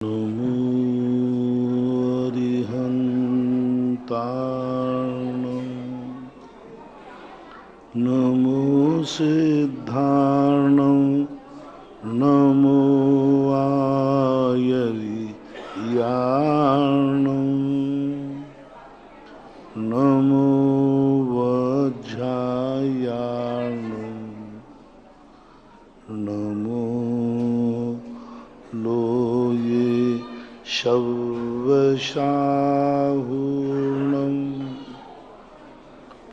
नमो अरिहन्तार्णं नमो सिद्धार्णं नमो आयर्यार्णं नमो वज्रायार्णं नमो लोये शवशाहूर्णम।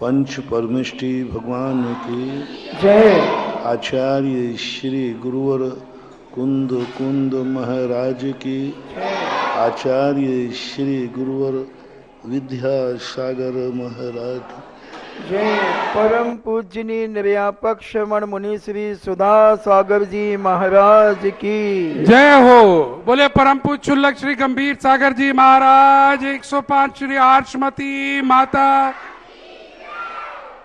पंच परमिष्टि भगवान की जय। आचार्य श्री गुरुवर कुंद कुंद महाराज की, आचार्य श्री गुरुवर विद्यासागर महाराज की जय। परम पूजनीय निर्यापक श्रमण मुनि श्री सुधा सागर जी महाराज की जय हो। बोले परम पूज्य चुल्लक श्री गंभीर सागर जी महाराज 105 श्री आर्षमती माता।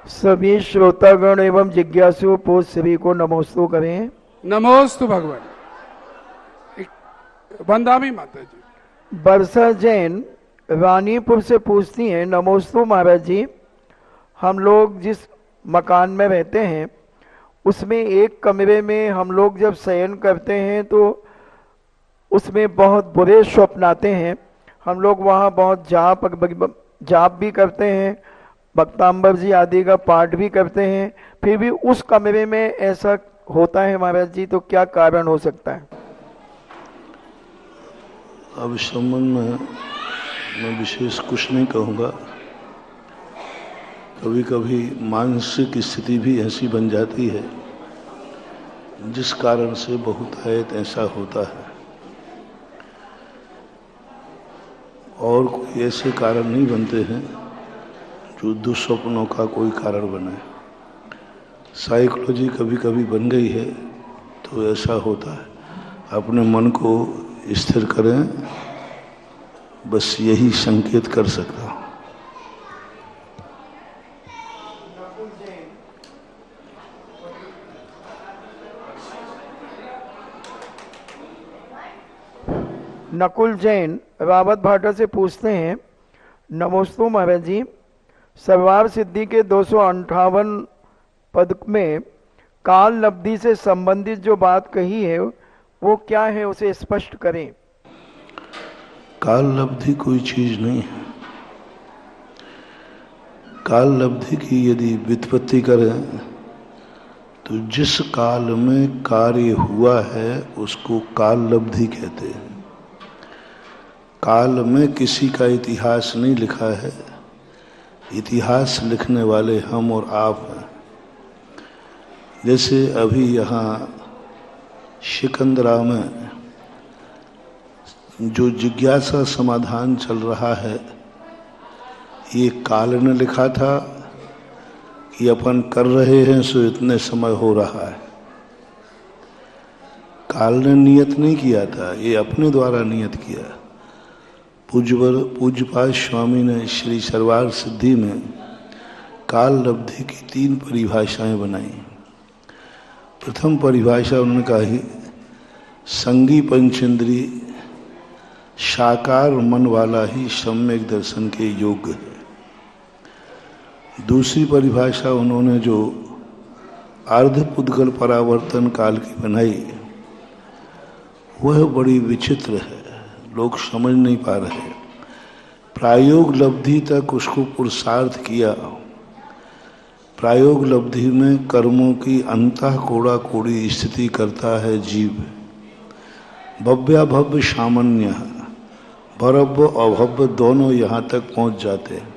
सभी श्रोतागण एवं जिज्ञासु पूज सभी को नमोस्तु करें। नमोस्तु भगवान। वंदामी माता जी। वर्षा जैन रानीपुर से पूछती हैं, नमोस्तु महाराज जी, हम लोग जिस मकान में रहते हैं उसमें एक कमरे में हम लोग जब शयन करते हैं तो उसमें बहुत बुरे स्वप्न आते हैं। हम लोग वहाँ बहुत जाप भी करते हैं, भक्तांबर जी आदि का पाठ भी करते हैं, फिर भी उस कमरे में ऐसा होता है महाराज जी, तो क्या कारण हो सकता है? अब इस संबंध में मैं विशेष कुछ नहीं कहूँगा। कभी कभी मानसिक स्थिति भी ऐसी बन जाती है जिस कारण से बहुतायत ऐसा होता है, और कोई ऐसे कारण नहीं बनते हैं जो दुस्वप्नों का कोई कारण बने। साइकोलॉजी कभी कभी बन गई है तो ऐसा होता है। अपने मन को स्थिर करें, बस यही संकेत कर सकता हूँ। नकुल जैन रावत भाटा से पूछते हैं, नमोस्तु महाराज जी, सर्वार सिद्धि के 258 पद में काल लब्धि से संबंधित जो बात कही है वो क्या है, उसे स्पष्ट करें। काल लब्धि कोई चीज नहीं है। काल लब्धि की यदि व्युत्पत्ति करें तो जिस काल में कार्य हुआ है उसको काल लब्धि कहते हैं। काल में किसी का इतिहास नहीं लिखा है, इतिहास लिखने वाले हम और आप हैं। जैसे अभी यहाँ सिकंदरा में जो जिज्ञासा समाधान चल रहा है, ये काल ने लिखा था कि अपन कर रहे हैं सो इतने समय हो रहा है। काल ने नियत नहीं किया था, ये अपने द्वारा नियत किया। पूज्यपाद स्वामी ने श्री सर्वार सिद्धि में काल लब्धि की 3 परिभाषाएं बनाई। प्रथम परिभाषा उन्होंने कही, संगी पंचेंद्री साकार मन वाला ही सम्यक दर्शन के योग्य है। दूसरी परिभाषा उन्होंने जो अर्धपुद्गल परावर्तन काल की बनाई, वह बड़ी विचित्र है, लोग समझ नहीं पा रहे। प्रायोग लब्धि तक उसको पुरुषार्थ किया। प्रायोग लब्धि में कर्मों की अंतः कोड़ा कोड़ी स्थिति करता है जीव। भव्याभव्य सामान्य, भरव्य अभव्य दोनों यहाँ तक पहुँच जाते हैं।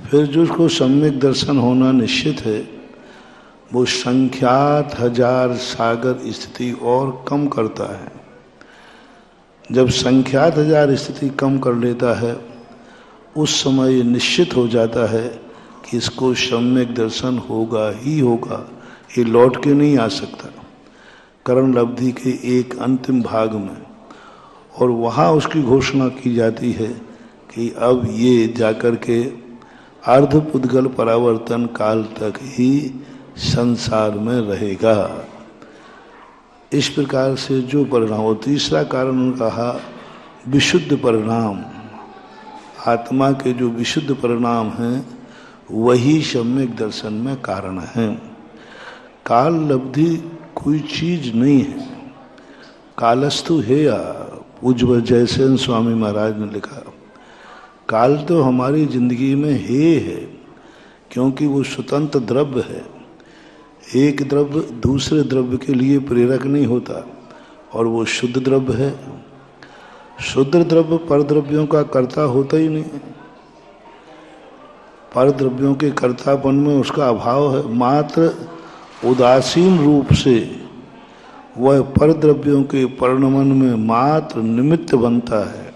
फिर जो उसको सम्यक दर्शन होना निश्चित है, वो संख्यात हजार सागर स्थिति और कम करता है। जब संख्यात हजार स्थिति कम कर लेता है, उस समय ये निश्चित हो जाता है कि इसको सम्यक दर्शन होगा ही होगा, ये लौट के नहीं आ सकता करण लब्धि के एक अंतिम भाग में। और वहाँ उसकी घोषणा की जाती है कि अब ये जाकर के अर्धपुद्गल परावर्तन काल तक ही संसार में रहेगा। इस प्रकार से जो परिणाम, और तीसरा कारण उन्होंने कहा विशुद्ध परिणाम, आत्मा के जो विशुद्ध परिणाम हैं वही सम्यक दर्शन में कारण है। काल लब्धि कोई चीज नहीं है, कालस्तु है या पूज्य जयसेन स्वामी महाराज ने लिखा, काल तो हमारी जिंदगी में है, क्योंकि वो स्वतंत्र द्रव्य है। एक द्रव्य दूसरे द्रव्य के लिए प्रेरक नहीं होता, और वो शुद्ध द्रव्य है। शुद्ध द्रव्य पर द्रव्यों का कर्ता होता ही नहीं, पर द्रव्यों के कर्तापन में उसका अभाव है। मात्र उदासीन रूप से वह पर द्रव्यों के परिणमन में मात्र निमित्त बनता है,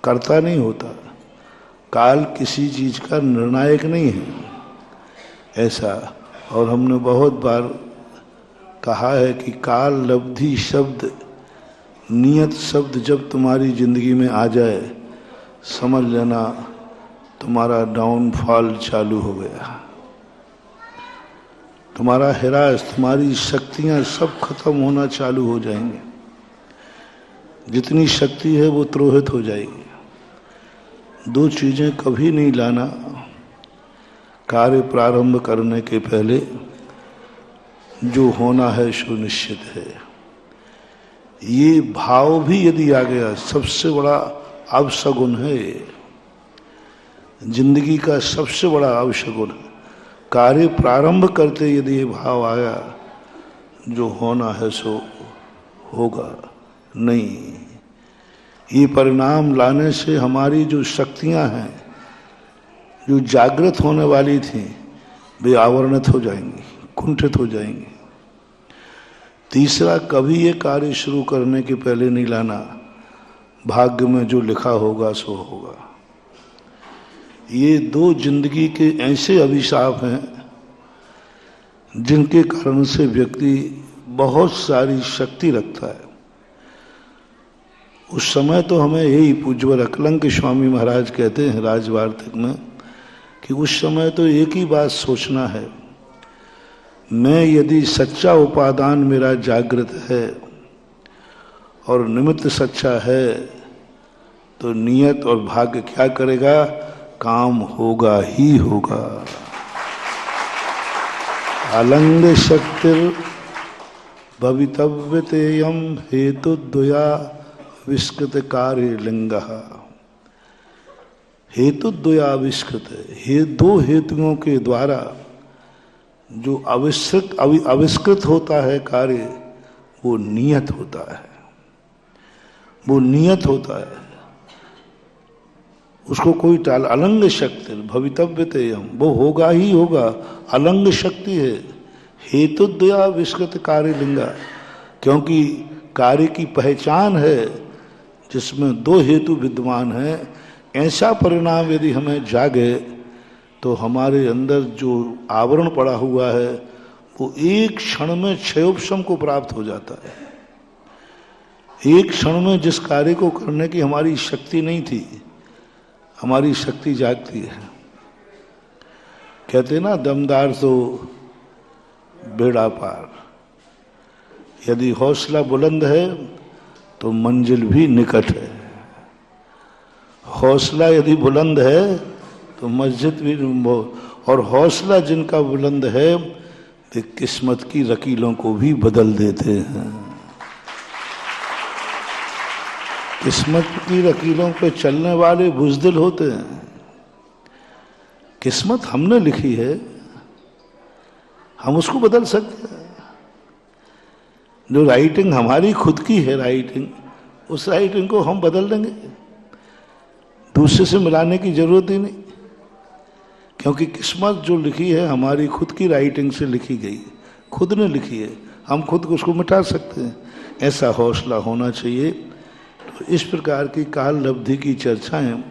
कर्ता नहीं होता। काल किसी चीज का निर्णायक नहीं है, ऐसा। और हमने बहुत बार कहा है कि काल लब्धि शब्द, नियत शब्द जब तुम्हारी जिंदगी में आ जाए, समझ लेना तुम्हारा डाउनफॉल चालू हो गया, तुम्हारा हिरास, तुम्हारी शक्तियां सब खत्म होना चालू हो जाएंगी। जितनी शक्ति है वो त्रोहित हो जाएगी। दो चीजें कभी नहीं लाना कार्य प्रारंभ करने के पहले, जो होना है सुनिश्चित है। ये भाव भी यदि आ गया, सबसे बड़ा अवशगुन है, जिंदगी का सबसे बड़ा अवशगुन है। कार्य प्रारंभ करते यदि ये भाव आया, जो होना है सो होगा, नहीं, ये परिणाम लाने से हमारी जो शक्तियां हैं, जो जागृत होने वाली थी, वे आवरणित हो जाएंगी, कुंठित हो जाएंगी। तीसरा, कभी ये कार्य शुरू करने के पहले नहीं लाना, भाग्य में जो लिखा होगा सो होगा। ये दो जिंदगी के ऐसे अभिशाप हैं जिनके कारण से व्यक्ति बहुत सारी शक्ति रखता है। उस समय तो हमें यही पूज्यवर अकलंक स्वामी महाराज कहते हैं राजवार्तिक में कि उस समय तो एक ही बात सोचना है, मैं यदि सच्चा उपादान मेरा जागृत है और निमित्त सच्चा है, तो नियत और भाग्य क्या करेगा, काम होगा ही होगा। अलंग शक्तिर भवितव्यतेयम हेतुद्वया विस्कृत कार्य लिंग। हेतुद्वया विस्कृत, हे दो हेतुओं के द्वारा जो आविष्कृत होता है कार्य, वो नियत होता है, वो नियत होता है, उसको कोई टाल। अलंग शक्ति भवितव्यतेयम, वो होगा ही होगा, अलंग शक्ति है। हेतुद्वया विस्कृत कार्य लिंगा, क्योंकि कार्य की पहचान है जिसमें दो हेतु विद्यमान है। ऐसा परिणाम यदि हमें जागे तो हमारे अंदर जो आवरण पड़ा हुआ है वो एक क्षण में क्षयोपशम को प्राप्त हो जाता है। एक क्षण में जिस कार्य को करने की हमारी शक्ति नहीं थी, हमारी शक्ति जागती है। कहते ना, दमदार तो बेड़ा पार। यदि हौसला बुलंद है तो मंजिल भी निकट है। हौसला यदि बुलंद है तो मस्जिद भी, और हौसला जिनका बुलंद है वे किस्मत की रकीलों को भी बदल देते हैं। किस्मत की रकीलों पे चलने वाले बुज़दिल होते हैं। किस्मत हमने लिखी है, हम उसको बदल सकते हैं। जो राइटिंग हमारी खुद की है राइटिंग, उस राइटिंग को हम बदल देंगे, दूसरे से मिलाने की जरूरत ही नहीं। क्योंकि किस्मत जो लिखी है हमारी खुद की राइटिंग से लिखी गई, खुद ने लिखी है, हम खुद उसको मिटा सकते हैं। ऐसा हौसला होना चाहिए। तो इस प्रकार की काल लब्धि की चर्चाएं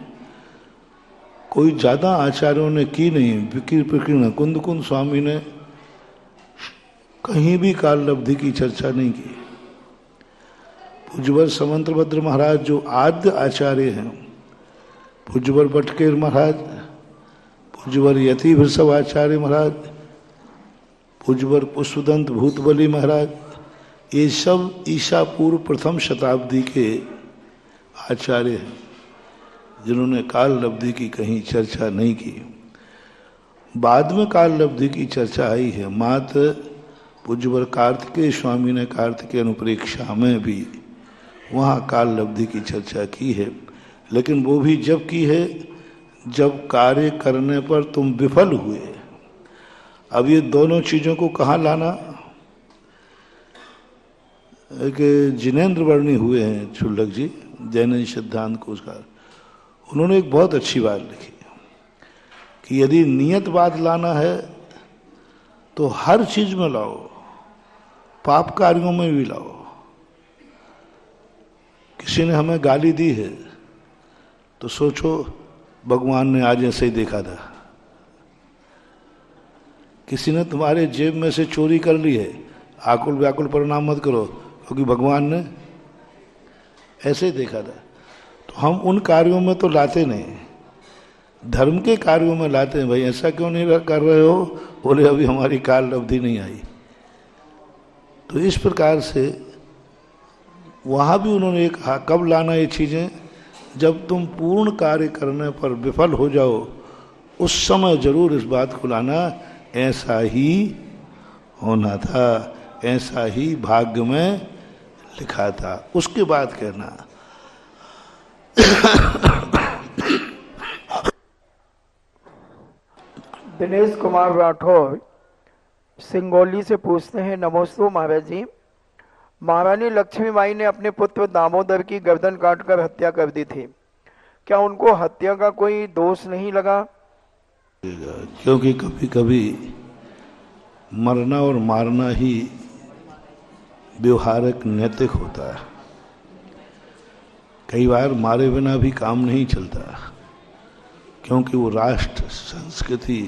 कोई ज़्यादा आचार्यों ने की नहीं। विकिर प्रकीर्ण कुंद कुंद स्वामी ने कहीं भी काल लब्धि की चर्चा नहीं की। पूज्यवर समंतभद्र महाराज जो आद्य आचार्य हैं, पूज्यवर बटकेर महाराज, पूज्यवर यति वृषभ आचार्य महाराज, पूज्यवर पुष्पदंत भूतबली महाराज, ये सब ईसा पूर्व प्रथम शताब्दी के आचार्य हैं जिन्होंने काल लब्धि की कहीं चर्चा नहीं की। बाद में काल लब्धि की चर्चा आई है। मात्र पूज्यवर कार्तिकेय स्वामी ने कार्तिकेय अनुप्रेक्षा में भी वहाँ काल लब्धि की चर्चा की है, लेकिन वो भी जब की है जब कार्य करने पर तुम विफल हुए। अब ये दोनों चीज़ों को कहाँ लाना? एक जिनेन्द्र वर्णी हुए हैं क्षुल्लक जी, जैन सिद्धांत कोशकार, उन्होंने एक बहुत अच्छी बात लिखी कि यदि नियतवाद लाना है तो हर चीज में लाओ, पाप कार्यों में भी लाओ। किसी ने हमें गाली दी है तो सोचो भगवान ने आज ऐसे ही देखा था। किसी ने तुम्हारे जेब में से चोरी कर ली है, आकुल व्याकुल प्रणाम मत करो, क्योंकि भगवान ने ऐसे ही देखा था। तो हम उन कार्यों में तो लाते नहीं, धर्म के कार्यों में लाते हैं। भाई ऐसा क्यों नहीं कर रहे हो? बोले अभी हमारी काल अवधि नहीं आई। तो इस प्रकार से वहाँ भी उन्होंने कहा कब लाना ये चीज़ें? जब तुम पूर्ण कार्य करने पर विफल हो जाओ, उस समय जरूर इस बात को लाना, ऐसा ही होना था, ऐसा ही भाग्य में लिखा था। उसके बाद कहना। दिनेश कुमार राठौर सिंगोली से पूछते हैं, नमोस्तु महाराज जी, महारानी लक्ष्मीबाई ने अपने पुत्र दामोदर की गर्दन काटकर हत्या कर दी थी, क्या उनको हत्या का कोई दोष नहीं लगा? क्योंकि कभी कभी मरना और मारना ही व्यवहारिक नैतिक होता है। कई बार मारे बिना भी काम नहीं चलता, क्योंकि वो राष्ट्र, संस्कृति,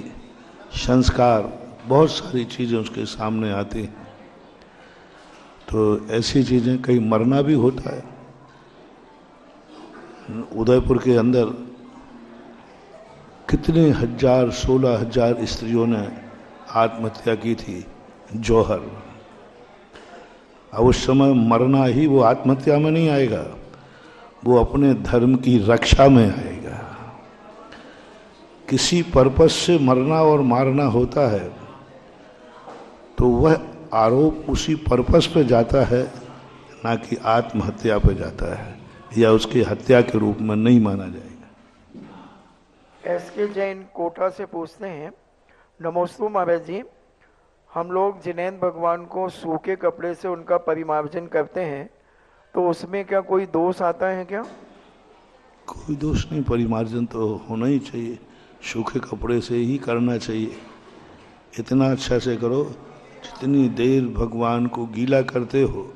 संस्कार, बहुत सारी चीज़ें उसके सामने आती हैं। तो ऐसी चीज़ें, कई मरना भी होता है। उदयपुर के अंदर कितने हजार, 16,000 स्त्रियों ने आत्महत्या की थी, जौहर। अब उस समय मरना ही, वो आत्महत्या में नहीं आएगा, वो अपने धर्म की रक्षा में आएगा। किसी पर्पस से मरना और मारना होता है तो वह आरोप उसी पर्पस पे जाता है, ना कि आत्महत्या पे जाता है, या उसकी हत्या के रूप में नहीं माना जाएगा। एसके जैन कोटा से पूछते हैं, नमोस्तु महाराज जी, हम लोग जिनेंद्र भगवान को सूखे कपड़े से उनका परिमार्जन करते हैं, तो उसमें क्या कोई दोष आता है क्या? कोई दोष नहीं, परिमार्जन तो होना ही चाहिए, सूखे कपड़े से ही करना चाहिए। इतना अच्छा से करो, जितनी देर भगवान को गीला करते हो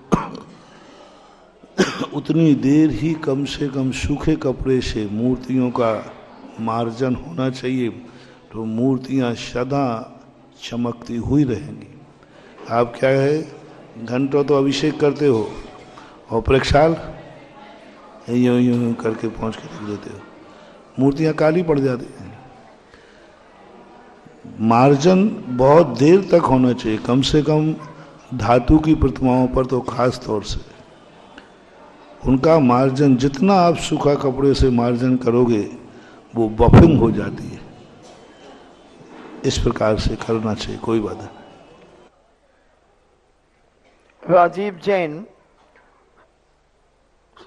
उतनी देर ही कम से कम सूखे कपड़े से मूर्तियों का मार्जन होना चाहिए, तो मूर्तियां सदा चमकती हुई रहेंगी। आप क्या है, घंटों तो अभिषेक करते हो और प्रक्षाल यूं यूं करके पहुंच के रख देते हो, मूर्तियां काली पड़ जाती हैं। मार्जन बहुत देर तक होना चाहिए, कम से कम धातु की प्रतिमाओं पर तो खास तौर से उनका मार्जन जितना आप सूखा कपड़े से मार्जन करोगे वो बफिंग हो जाती है। इस प्रकार से करना चाहिए, कोई बात नहीं। राजीव जैन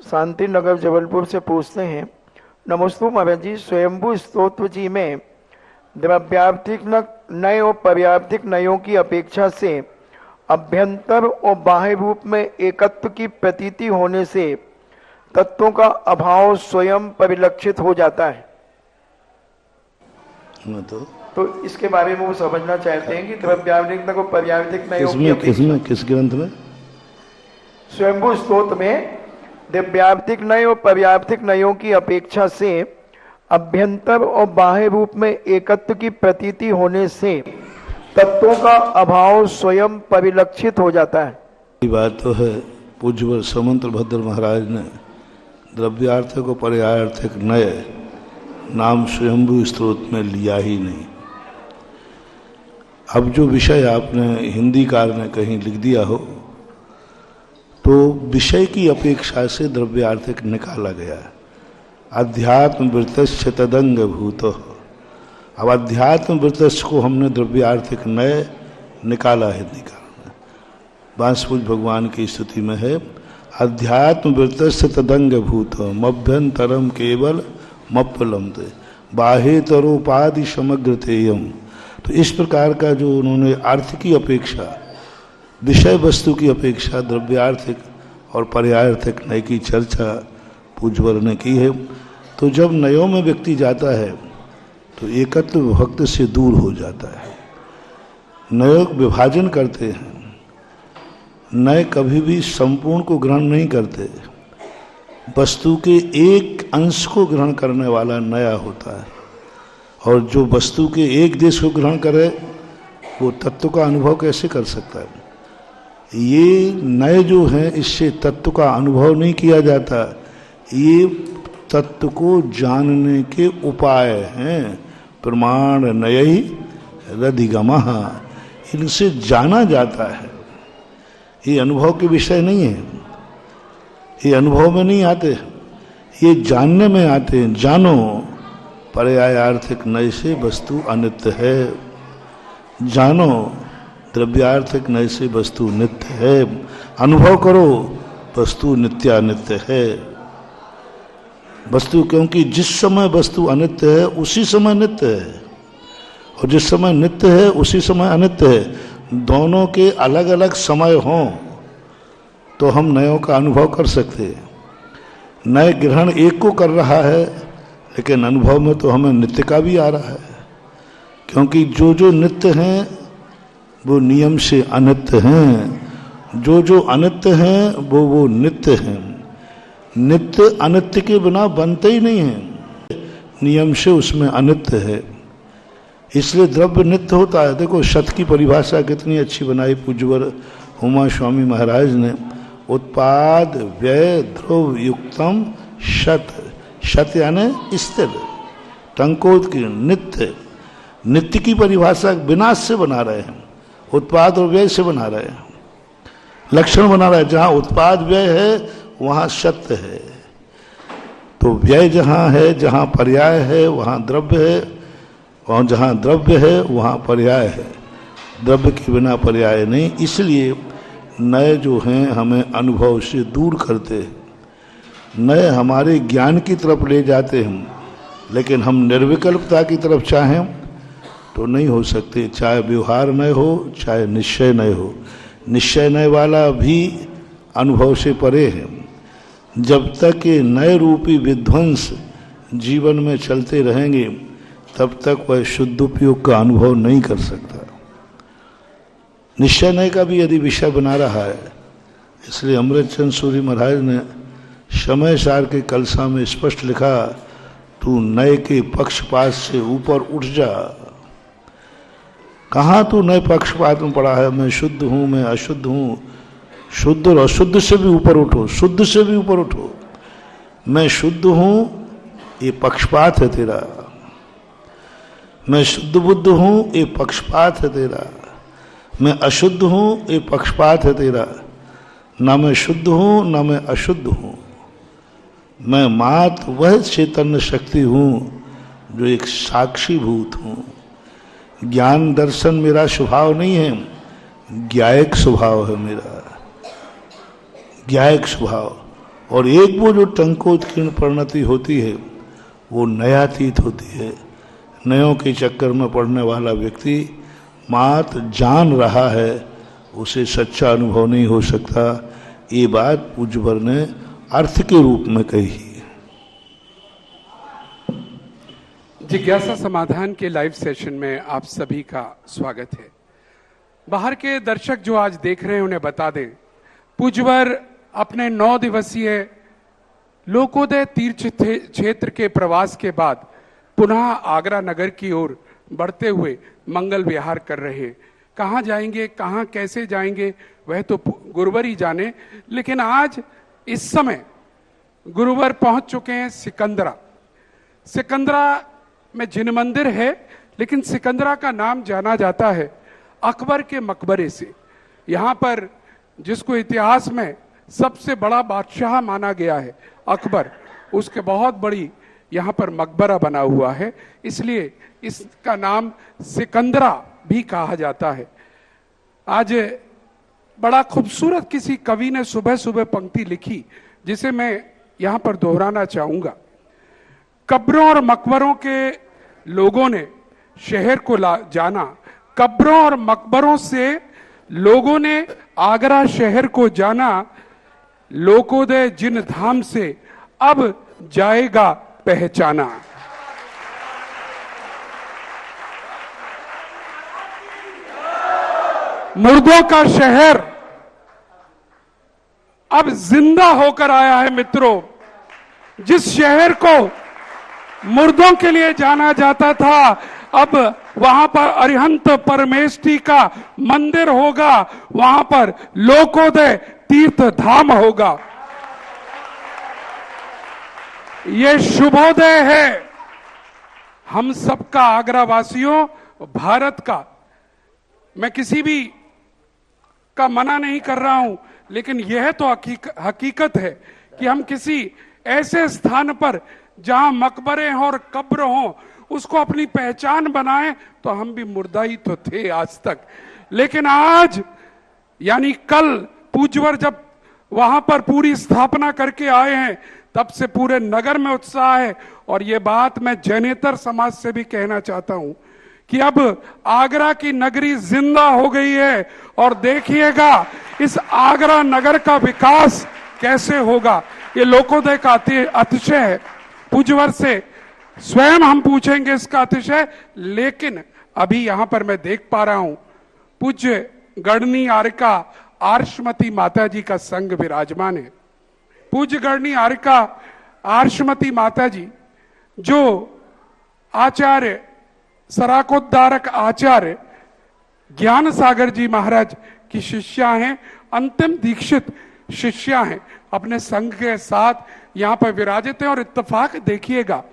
शांति नगर जबलपुर से पूछते हैं, नमोस्तु महाराज जी, स्वयंभू स्तोत्र जी में द्रव्यार्थिक नय और पर्यार्थिक नयों की अपेक्षा से अभ्यंतर और बाह्य रूप में एकत्व की प्रतीति होने से तत्वों का अभाव स्वयं परिलक्षित हो जाता है। तो इसके बारे में वो समझना चाहते हैं कि द्रव्यार्थिक नय और पर्यार्थिक नयों की अपेक्षा, किस ग्रंथ में? स्वयंभू स्तोत्र में द्रव्यार्थिक नय और पर्यार्थिक नयों की अपेक्षा से अभ्यंतर और बाह्य रूप में एकत्व की प्रतीति होने से तत्वों का अभाव स्वयं परिलक्षित हो जाता है। ये बात तो है, पूज्यवर समंत भद्र महाराज ने द्रव्यार्थिक और पर्यार्थिक नय नाम स्वयंभू स्त्रोत में लिया ही नहीं। अब जो विषय आपने हिंदी कार ने कहीं लिख दिया हो तो विषय की अपेक्षा से द्रव्यार्थिक निकाला गया है। अध्यात्म वृत्तश्च तदंग भूत। अब अध्यात्म वृत्तश्च को हमने द्रव्यार्थिक नय निकाला है। बांसपुज भगवान की स्तुति में है, अध्यात्म वृत्तश्च तदंग भूत मभ्यंतरम केवल मप्पलम्ते बाहेतरोपाधि समग्र तेयम। तो इस प्रकार का जो उन्होंने अर्थ की अपेक्षा, विषय वस्तु की अपेक्षा द्रव्यार्थिक और पर्यायार्थिक नय की चर्चा पूज्यवर ने की है। तो जब नयों में व्यक्ति जाता है तो एकत्व भक्त से दूर हो जाता है। नय विभाजन करते हैं, नय कभी भी संपूर्ण को ग्रहण नहीं करते, वस्तु के एक अंश को ग्रहण करने वाला नया होता है। और जो वस्तु के एक देश को ग्रहण करे वो तत्व का अनुभव कैसे कर सकता है? ये नए जो हैं इससे तत्व का अनुभव नहीं किया जाता, ये तत्व को जानने के उपाय हैं। प्रमाण नय ही रधिगमः, इनसे जाना जाता है। ये अनुभव के विषय नहीं है, ये अनुभव में नहीं आते, ये जानने में आते हैं। जानो पर्यायार्थिक नय से वस्तु अनित्य है, जानो द्रव्यार्थिक नय से वस्तु नित्य है। अनुभव करो वस्तु नित्यानित्य है। वस्तु, क्योंकि जिस समय वस्तु अनित्य है उसी समय नित्य है, और जिस समय नित्य है उसी समय अनित्य है। दोनों के अलग अलग समय हों तो हम नयों का अनुभव कर सकते हैं। नए ग्रहण एक को कर रहा है, लेकिन अनुभव में तो हमें नित्य का भी आ रहा है, क्योंकि जो जो नित्य हैं वो नियम से अनित्य हैं, जो जो अनित्य हैं वो नित्य हैं। नित्य अनित्य के बिना बनते ही नहीं है, नियम से उसमें अनित्य है, इसलिए द्रव्य नित्य होता है। देखो शत की परिभाषा कितनी अच्छी बनाई पूज्यवर उमा स्वामी महाराज ने। उत्पाद व्यय ध्रुव युक्तम शत, शत यानी स्थिर, टंकोत की नित्य। नित्य की परिभाषा विनाश से बना रहे हैं, उत्पाद और व्यय से बना रहे हैं, लक्षण बना रहे हैं। जहाँ उत्पाद व्यय है वहाँ सत्य है। तो व्यय जहाँ है, जहाँ पर्याय है वहाँ द्रव्य है, और जहाँ द्रव्य है वहाँ पर्याय है। द्रव्य के बिना पर्याय नहीं। इसलिए नए जो हैं हमें अनुभव से दूर करते हैं, नए हमारे ज्ञान की तरफ ले जाते हैं, लेकिन हम निर्विकल्पता की तरफ चाहें तो नहीं हो सकते। चाहे व्यवहार नय हो, चाहे निश्चय नय हो। निश्चय नय वाला भी अनुभव से परे है। जब तक ये नए रूपी विध्वंस जीवन में चलते रहेंगे तब तक वह शुद्ध उपयोग का अनुभव नहीं कर सकता। निश्चय नय का भी यदि विषय बना रहा है, इसलिए अमृतचंद सूरी महाराज ने समय सार के कलसा में स्पष्ट लिखा, तू नय के पक्षपात से ऊपर उठ जा। कहाँ तू नए पक्षपात में पड़ा है? मैं शुद्ध हूँ, मैं अशुद्ध हूँ। शुद्ध और अशुद्ध से भी ऊपर उठो, शुद्ध से भी ऊपर उठो। मैं शुद्ध हूँ, ये पक्षपात है तेरा। मैं शुद्ध बुद्ध हूँ, ये पक्षपात है तेरा। मैं अशुद्ध हूँ, ये पक्षपात है तेरा। ना मैं शुद्ध हूँ, ना मैं अशुद्ध हूँ। मैं मात वह चैतन्य शक्ति हूँ जो एक साक्षी भूत हूँ। ज्ञान दर्शन मेरा स्वभाव नहीं है, ज्ञायक स्वभाव है मेरा, ज्ञायक स्वभाव। और एक वो जो टंकोत्कीर्ण परिणति होती है वो नयातीत होती है। नयों के चक्कर में पड़ने वाला व्यक्ति मात जान रहा है, उसे सच्चा अनुभव नहीं हो सकता। ये बात पूज्यवर ने अर्थ के रूप में कही। जिज्ञासा समाधान के लाइव सेशन में आप सभी का स्वागत है। बाहर के दर्शक जो आज देख रहे हैं उन्हें बता दें, पूज्यवर अपने 9 दिवसीय लोकोदय तीर्थ क्षेत्र के प्रवास के बाद पुनः आगरा नगर की ओर बढ़ते हुए मंगल विहार कर रहे हैं। कहाँ जाएंगे, कहाँ कैसे जाएंगे वह तो गुरुवर ही जाने, लेकिन आज इस समय गुरुवर पहुंच चुके हैं सिकंदरा। सिकंदरा में जिन मंदिर है, लेकिन सिकंदरा का नाम जाना जाता है अकबर के मकबरे से। यहाँ पर जिसको इतिहास में सबसे बड़ा बादशाह माना गया है अकबर, उसके बहुत बड़ी यहाँ पर मकबरा बना हुआ है, इसलिए इसका नाम सिकंदरा भी कहा जाता है। आज बड़ा खूबसूरत किसी कवि ने सुबह सुबह पंक्ति लिखी जिसे मैं यहाँ पर दोहराना चाहूंगा। कब्रों और मकबरों के लोगों ने शहर को जाना, कब्रों और मकबरों से लोगों ने आगरा शहर को जाना, लोकोदय जिन धाम से अब जाएगा पहचाना। मुर्दों का शहर अब जिंदा होकर आया है मित्रों। जिस शहर को मुर्दों के लिए जाना जाता था, अब वहां पर अरिहंत परमेष्ठी का मंदिर होगा, वहां पर लोकोदय तीर्थ धाम होगा। ये शुभोदय है हम सबका, आगरा वासियों, भारत का। मैं किसी भी का मना नहीं कर रहा हूं, लेकिन यह तो हकीकत है कि हम किसी ऐसे स्थान पर जहां मकबरे हों और कब्र हों उसको अपनी पहचान बनाएं, तो हम भी मुर्दा ही तो थे आज तक। लेकिन आज यानी कल पूज्यवर जब वहां पर पूरी स्थापना करके आए हैं, तब से पूरे नगर में उत्साह है। और ये बात मैं जैनेतर समाज से भी कहना चाहता हूं कि अब आगरा की नगरी जिंदा हो गई है, और देखिएगा इस आगरा नगर का विकास कैसे होगा। ये लोकोदय का अतिशय है। पूज्यवर से स्वयं हम पूछेंगे इसका अतिशय, लेकिन अभी यहां पर मैं देख पा रहा हूं पूज्य गढ़नी आरिका आर्षमती माता जी का संग विराजमान है। पूज्य गढ़नी आरिका आर्षमती माता जी जो आचार्य सराकोद्धारक आचार्य ज्ञान सागर जी महाराज की शिष्या हैं, अंतिम दीक्षित शिष्या हैं, अपने संघ के साथ यहां पर विराजित हैं। और इत्तेफाक देखिएगा,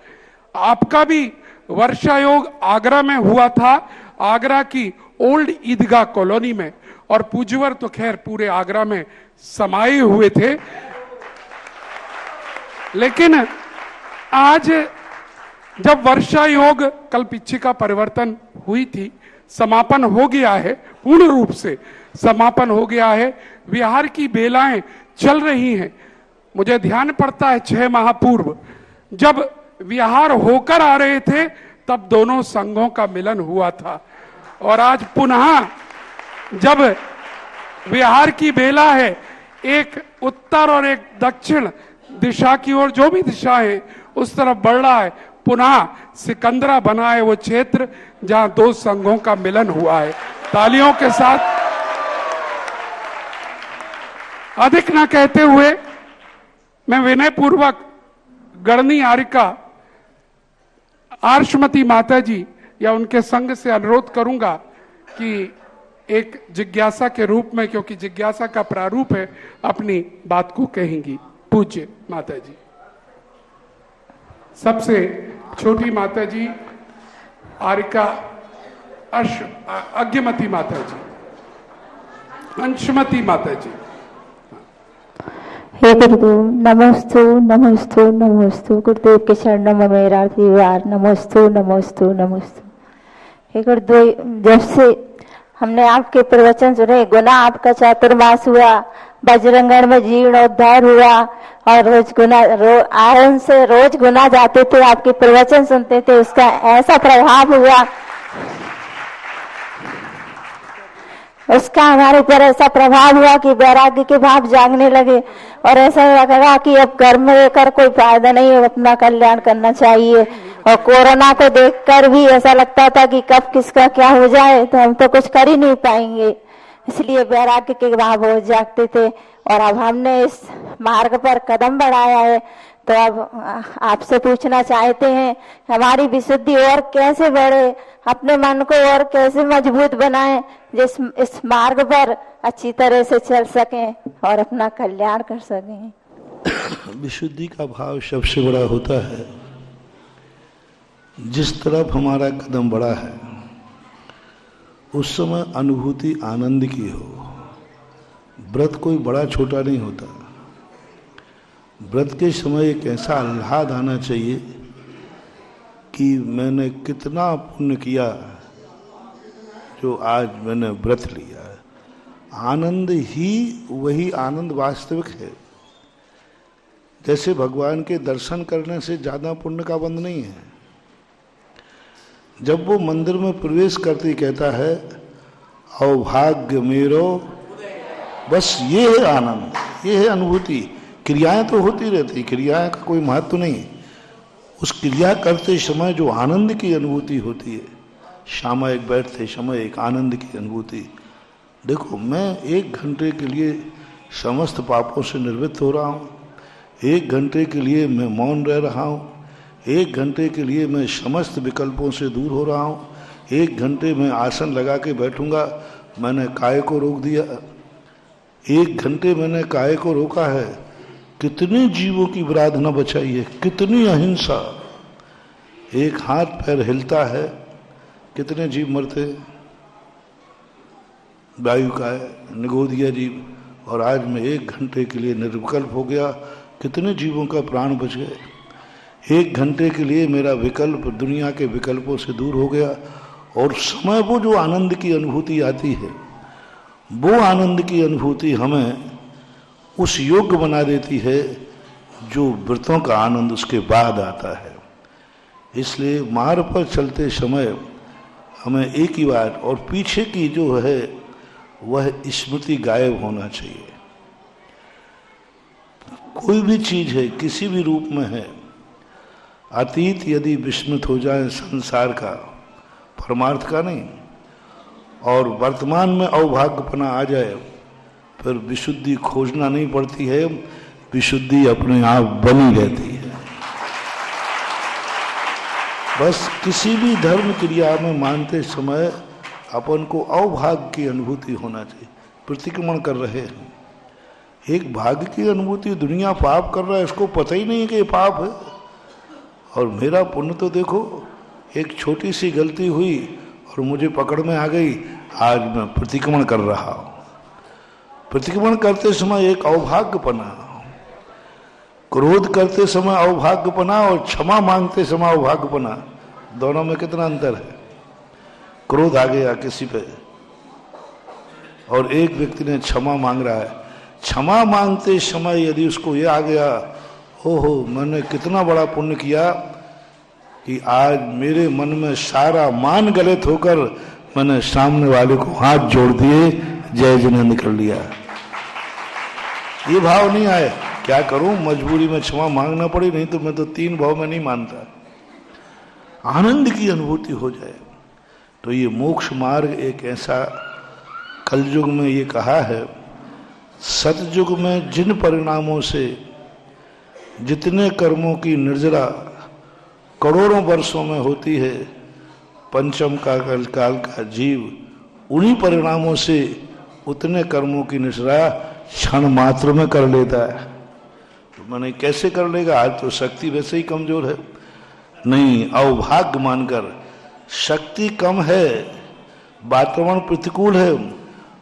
आपका भी वर्षा योग आगरा में हुआ था, आगरा की ओल्ड ईदगाह कॉलोनी में, और पूज्यवर तो खैर पूरे आगरा में समाये हुए थे। लेकिन आज जब वर्षा योग कल पिछिका परिवर्तन हुई थी, समापन हो गया है, पूर्ण रूप से समापन हो गया है, विहार की बेलाएं चल रही हैं। मुझे ध्यान पड़ता है 6 माह पूर्व जब विहार होकर आ रहे थे, तब दोनों संघों का मिलन हुआ था। और आज पुनः जब विहार की बेला है, एक उत्तर और एक दक्षिण दिशा की ओर, जो भी दिशा है उस तरफ बढ़ रहा है। पुनः सिकंदरा बना है वो क्षेत्र जहां दो संघों का मिलन हुआ है। तालियों के साथ अधिक न कहते हुए मैं विनय पूर्वक गढ़नी आरिका आर्षमती माता जी या उनके संघ से अनुरोध करूंगा कि एक जिज्ञासा के रूप में, क्योंकि जिज्ञासा का प्रारूप है, अपनी बात को कहेंगी। पूज्य माता जी, सबसे छोटी माता जी आरिका अज्ञमती माता जी, अंशमती माता जी। हे गुरुदेव, नमोस्तु नमोस्तु नमोस्तु। गुरुदेव के चरणों में मेरा दीवार नमोस्तु नमोस्तु नमोस्तु। हे गुरुदेव, जब से हमने आपके प्रवचन सुने, गुना आपका चातुर्मास हुआ, बजरंगगढ़ में जीर्णोद्धार हुआ, और रोज गुना आयरन से रोज गुना जाते थे, आपके प्रवचन सुनते थे, उसका ऐसा प्रभाव हुआ, उसका हमारे ऊपर ऐसा प्रभाव हुआ कि वैराग्य के भाव जागने लगे, और ऐसा लगा कि अब घर में रहकर कोई फायदा नहीं है, अपना कल्याण करना चाहिए। और कोरोना को देखकर भी ऐसा लगता था कि कब किसका क्या हो जाए, तो हम तो कुछ कर ही नहीं पाएंगे, इसलिए वैराग्य के भाव हो जागते थे। और अब हमने इस मार्ग पर कदम बढ़ाया है, तो अब आपसे पूछना चाहते हैं, हमारी विशुद्धि और कैसे बढ़े, अपने मन को और कैसे मजबूत बनाएं, जिस इस मार्ग पर अच्छी तरह से चल सकें और अपना कल्याण कर सकें। विशुद्धि का भाव सबसे बड़ा होता है, जिस तरफ हमारा कदम बढ़ा है उस समय अनुभूति आनंद की हो। व्रत कोई बड़ा छोटा नहीं होता, व्रत के समय एक ऐसा आह्लाद आना चाहिए कि मैंने कितना पुण्य किया जो आज मैंने व्रत लिया है। आनंद ही वही आनंद वास्तविक है। जैसे भगवान के दर्शन करने से ज्यादा पुण्य का बंध नहीं है। जब वो मंदिर में प्रवेश करते कहता है अभाग्य मेरो, बस ये है आनंद, ये है अनुभूति। क्रियाएं तो होती रहती, क्रियाएं का कोई महत्व नहीं। उस क्रिया करते समय जो आनंद की अनुभूति होती है, सामयिक बैठते समय एक आनंद की अनुभूति। देखो, मैं 1 घंटे के लिए समस्त पापों से निर्वृत्त हो रहा हूँ, 1 घंटे के लिए मैं मौन रह रहा हूँ, 1 घंटे के लिए मैं समस्त विकल्पों से दूर हो रहा हूँ, 1 घंटे में आसन लगा के बैठूंगा, मैंने काय को रोक दिया। 1 घंटे मैंने काय को रोका है। कितने जीवों की विराधना बचाई है, कितनी अहिंसा। एक हाथ पैर हिलता है, कितने जीव मरते। वायु का है, निगोदिया जीव। और आज मैं 1 घंटे के लिए निर्विकल्प हो गया, कितने जीवों का प्राण बच गए। 1 घंटे के लिए मेरा विकल्प दुनिया के विकल्पों से दूर हो गया। और समय वो जो आनंद की अनुभूति आती है, वो आनंद की अनुभूति हमें उस योग्य बना देती है जो व्रतों का आनंद उसके बाद आता है। इसलिए मार्ग पर चलते समय हमें एक ही बात, और पीछे की जो है वह स्मृति गायब होना चाहिए। कोई भी चीज है, किसी भी रूप में है, अतीत यदि विस्मृत हो जाए संसार का, परमार्थ का नहीं, और वर्तमान में अवभाग्यपना आ जाए, फिर विशुद्धि खोजना नहीं पड़ती है, विशुद्धि अपने आप बनी रहती है। बस किसी भी धर्म क्रिया में मानते समय अपन को अवभाग्य की अनुभूति होना चाहिए। प्रतिक्रमण कर रहे हैं, एक भाग्य की अनुभूति। दुनिया पाप कर रहा है, इसको पता ही नहीं है कि ये पाप है। और मेरा पुण्य तो देखो, एक छोटी सी गलती हुई और मुझे पकड़ में आ गई, आज मैं प्रतिक्रमण कर रहा हूं। प्रतिक्रमण करते समय एक अवभाग्यपना, क्रोध करते समय अवभाग्यपना और क्षमा मांगते समय अवभाग्यपना, दोनों में कितना अंतर है। क्रोध आ गया किसी पे और एक व्यक्ति ने क्षमा मांग रहा है, क्षमा मांगते समय यदि उसको ये आ गया, ओहो मैंने कितना बड़ा पुण्य किया कि आज मेरे मन में सारा मान गलत होकर मैंने सामने वाले को हाथ जोड़ दिए, जय जिनेंद्र कर लिया। ये भाव नहीं आए, क्या करूं, मजबूरी में क्षमा मांगना पड़ी, नहीं तो मैं तो 3 भाव में नहीं मानता। आनंद की अनुभूति हो जाए तो ये मोक्ष मार्ग एक ऐसा, कलयुग में ये कहा है, सतयुग में जिन परिणामों से जितने कर्मों की निर्जरा करोड़ों वर्षों में होती है, पंचम काल का जीव उन्हीं परिणामों से उतने कर्मों की निर्जरा क्षण मात्र में कर लेता है। तो मैंने कैसे कर लेगा, आज तो शक्ति वैसे ही कमजोर है। नहीं, अवभाग्य मानकर, शक्ति कम है, वातावरण प्रतिकूल है,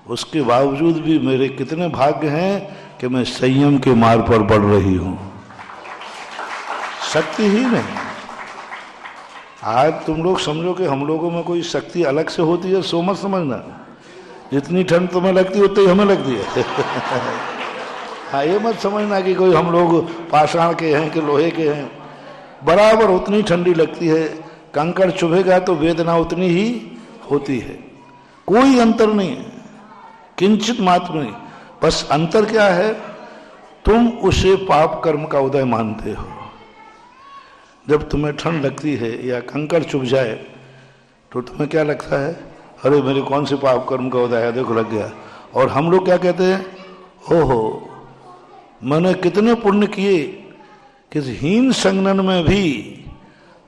उसके बावजूद भी मेरे कितने भाग्य हैं कि मैं संयम के मार्ग पर बढ़ रही हूं। शक्ति ही नहीं। आज तुम लोग समझो कि हम लोगों में कोई शक्ति अलग से होती है, सो मत समझना। जितनी ठंड तुम्हें लगती है उतनी हमें लगती है। हाँ, ये मत समझना कि कोई हम लोग पाषाण के हैं कि लोहे के हैं, बराबर उतनी ठंडी लगती है। कंकड़ चुभेगा तो वेदना उतनी ही होती है, कोई अंतर नहीं है, किंचित मात्र नहीं। बस अंतर क्या है, तुम उसे पाप कर्म का उदय मानते हो। जब तुम्हें ठंड लगती है या कंकड़ चुभ जाए तो तुम्हें क्या लगता है, अरे मेरे कौन से पाप कर्म का उदय है, देखो लग गया। और हम लोग क्या कहते हैं, ओहो मैंने कितने पुण्य किए, किस हीन संगनन में भी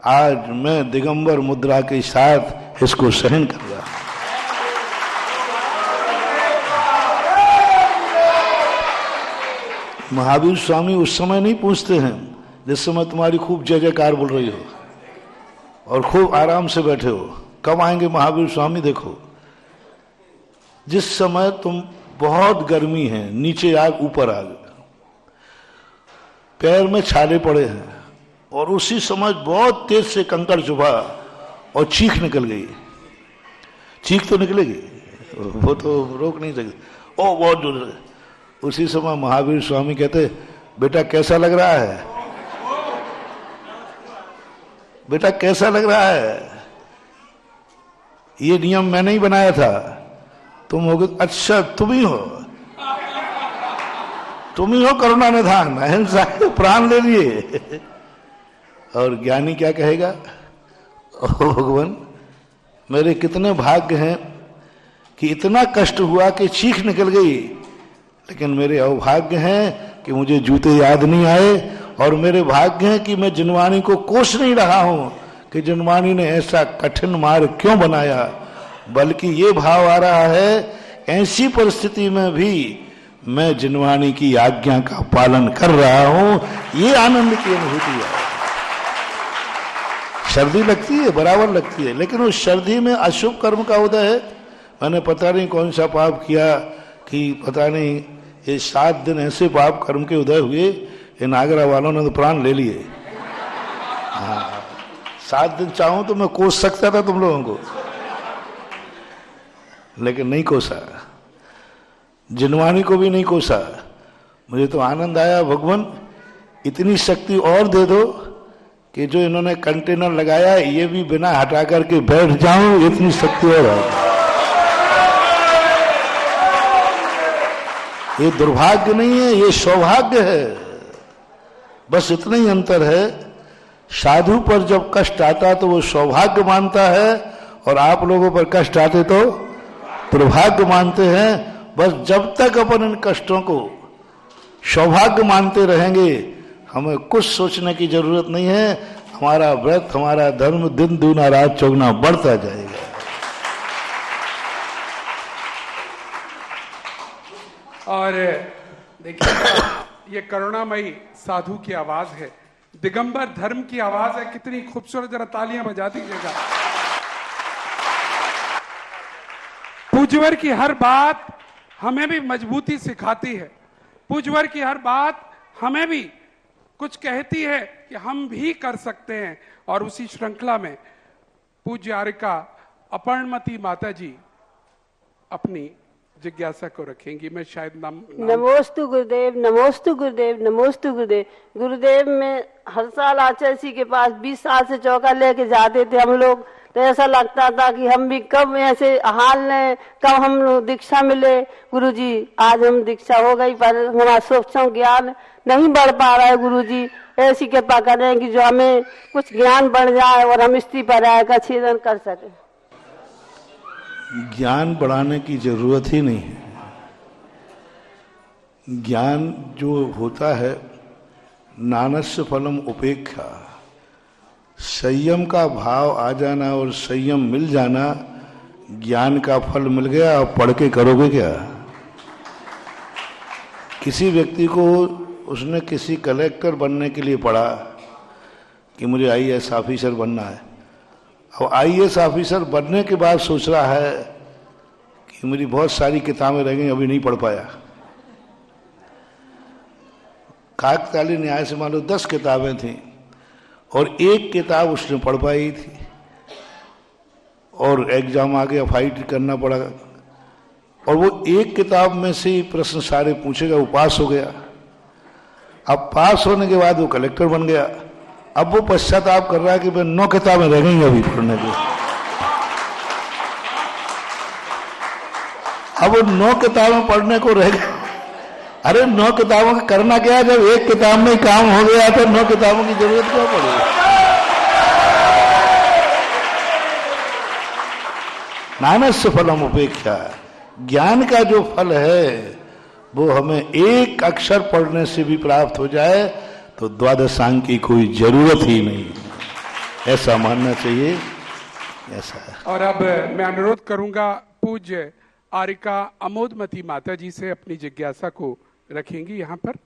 आज मैं दिगंबर मुद्रा के साथ इसको सहन कर रहा। महावीर स्वामी उस समय नहीं पूछते हैं जिस समय तुम्हारी खूब जय जयकार बोल रही हो और खूब आराम से बैठे हो। कब आएंगे महावीर स्वामी, देखो जिस समय तुम बहुत गर्मी है, नीचे आग ऊपर आग, पैर में छाले पड़े हैं, और उसी समय बहुत तेज से कंकड़ चुभा और चीख निकल गई। चीख तो निकलेगी, वो तो रोक नहीं सकती, ओ बहुत जोर। उसी समय महावीर स्वामी कहते, बेटा कैसा लग रहा है, बेटा कैसा लग रहा है, ये नियम मैंने ही बनाया था, तुम हो गए। अच्छा तुम ही हो, तुम ही हो करुणा निधान, अहिंसा प्राण ले लिए। और ज्ञानी क्या कहेगा, ओ भगवान मेरे कितने भाग्य हैं कि इतना कष्ट हुआ कि चीख निकल गई, लेकिन मेरे अभाग्य हैं कि मुझे जूते याद नहीं आए, और मेरे भाग्य हैं कि मैं जिनवानी को कोस नहीं रहा हूं कि जिनवानी ने ऐसा कठिन मार्ग क्यों बनाया, बल्कि ये भाव आ रहा है ऐसी परिस्थिति में भी मैं जिनवानी की आज्ञा का पालन कर रहा हूं। ये आनंद की अनुभूति है। सर्दी लगती है, बराबर लगती है, लेकिन उस सर्दी में अशुभ कर्म का उदय है। मैंने पता नहीं कौन सा पाप किया कि पता नहीं ये 7 दिन ऐसे पाप कर्म के उदय हुए, इन आगरा वालों ने तो प्राण ले लिए। हाँ 7 दिन चाहूं तो मैं कोस सकता था तुम लोगों को, लेकिन नहीं कोसा, जिनवानी को भी नहीं कोसा। मुझे तो आनंद आया, भगवान इतनी शक्ति और दे दो कि जो इन्होंने कंटेनर लगाया ये भी बिना हटा करके बैठ जाऊं, इतनी शक्ति और है। ये दुर्भाग्य नहीं है, ये सौभाग्य है। बस इतना ही अंतर है, साधु पर जब कष्ट आता तो वो सौभाग्य मानता है, और आप लोगों पर कष्ट आते तो दुर्भाग्य मानते हैं। बस जब तक अपन इन कष्टों को सौभाग्य मानते रहेंगे, हमें कुछ सोचने की जरूरत नहीं है। हमारा व्रत, हमारा धर्म दिन दूना रात चौगुना बढ़ता जाएगा। और देखिए ये करुणामयी साधु की आवाज है, दिगंबर धर्म की आवाज है, कितनी खूबसूरत, जरा तालियां बजा दीजिएगा। पूज्यवर की हर बात हमें भी मजबूती सिखाती है, पूज्यवर की हर बात हमें भी कुछ कहती है कि हम भी कर सकते हैं। और उसी श्रृंखला में पूज्य आर्यका अपर्णमती माता जी अपनी जिज्ञासा को रखेंगी। मैं शायद नाम नमोस्तु गुरुदेव, नमोस्तु गुरुदेव, नमोस्तु गुरुदेव। गुरुदेव में हर साल आचार्य के पास 20 साल से चौका लेके जाते थे हम लोग, तो ऐसा लगता था कि हम भी कब ऐसे हाल लें, कब हम दीक्षा मिले। गुरुजी आज हम दीक्षा हो गई, पर हमारा सूक्ष्म ज्ञान नहीं बढ़ पा रहा है। गुरुजी ऐसी कृपा करें कि जो हमें कुछ ज्ञान बढ़ जाए और हम स्त्री पराया का छेदन कर सके। ज्ञान बढ़ाने की जरूरत ही नहीं है। ज्ञान जो होता है नानस्य फलम उपेक्षा, संयम का भाव आ जाना और संयम मिल जाना, ज्ञान का फल मिल गया। आप पढ़ के करोगे क्या? किसी व्यक्ति को उसने किसी कलेक्टर बनने के लिए पढ़ा कि मुझे आईएएस ऑफिसर बनना है। अब आईएएस ऑफिसर बनने के बाद सोच रहा है कि मेरी बहुत सारी किताबें रह गई, अभी नहीं पढ़ पाया। काकताली न्याय से मान लो 10 किताबें थीं और एक किताब उसने पढ़ पाई थी, और एग्जाम आ गया, फाइट करना पड़ा, और वो एक किताब में से ही प्रश्न सारे पूछेगा, वो पास हो गया। अब पास होने के बाद वो कलेक्टर बन गया। अब वो पश्चाताप कर रहा है कि मैं 9 किताबें रह गई अभी पढ़ने की। अब वो 9 किताबें पढ़ने को रह गई। अरे 9 किताबों का करना क्या है, जब एक किताब में काम हो गया तो 9 किताबों की जरूरत क्या पड़ेगी? नानस्य फलम उपेक्षा, ज्ञान का जो फल है वो हमें एक अक्षर पढ़ने से भी प्राप्त हो जाए तो द्वादशांग की कोई जरूरत ही नहीं, ऐसा मानना चाहिए। ऐसा है। और अब मैं अनुरोध करूंगा पूज्य आर्यका अमोदमती माता जी से अपनी जिज्ञासा को रखेंगी यहाँ पर।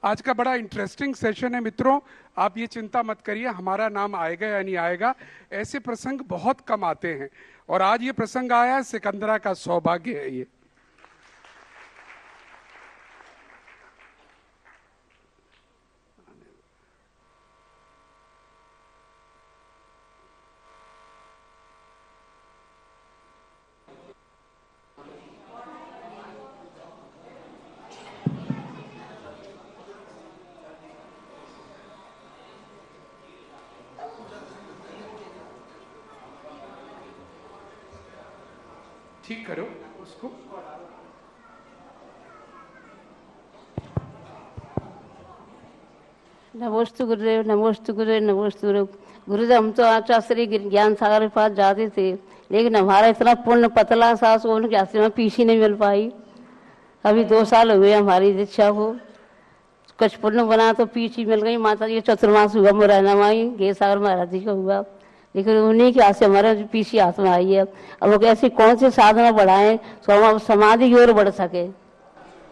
आज का बड़ा इंटरेस्टिंग सेशन है मित्रों, आप ये चिंता मत करिए हमारा नाम आएगा या नहीं आएगा, ऐसे प्रसंग बहुत कम आते हैं, और आज ये प्रसंग आया है, सिकंदरा का सौभाग्य है ये। ठीक करो उसको। नमोस्तु गुरुदेव, नमोस्तु गुरुदेव, नमोस्तु गुरुदेव। गुरुदेव हम तो आचार्य श्री ज्ञान सागर के पास जाते थे, लेकिन हमारा इतना पुण्य पतला सा सो उनके हाथ में पीछी नहीं मिल पाई। अभी 2 साल हुए हमारी दीक्षा को, कुछ पुण्य बना तो पीछी मिल गई। माता जी का चतुर्मास हुआ मुरैना माई गे सागर महाराज जी का हुआ, लेकिन उन्हीं के हाथ से हमारे पीछी हाथ में आई है। अब वो कैसी कौन सी साधना बढ़ाएं तो हम समाधि की ओर बढ़ सके।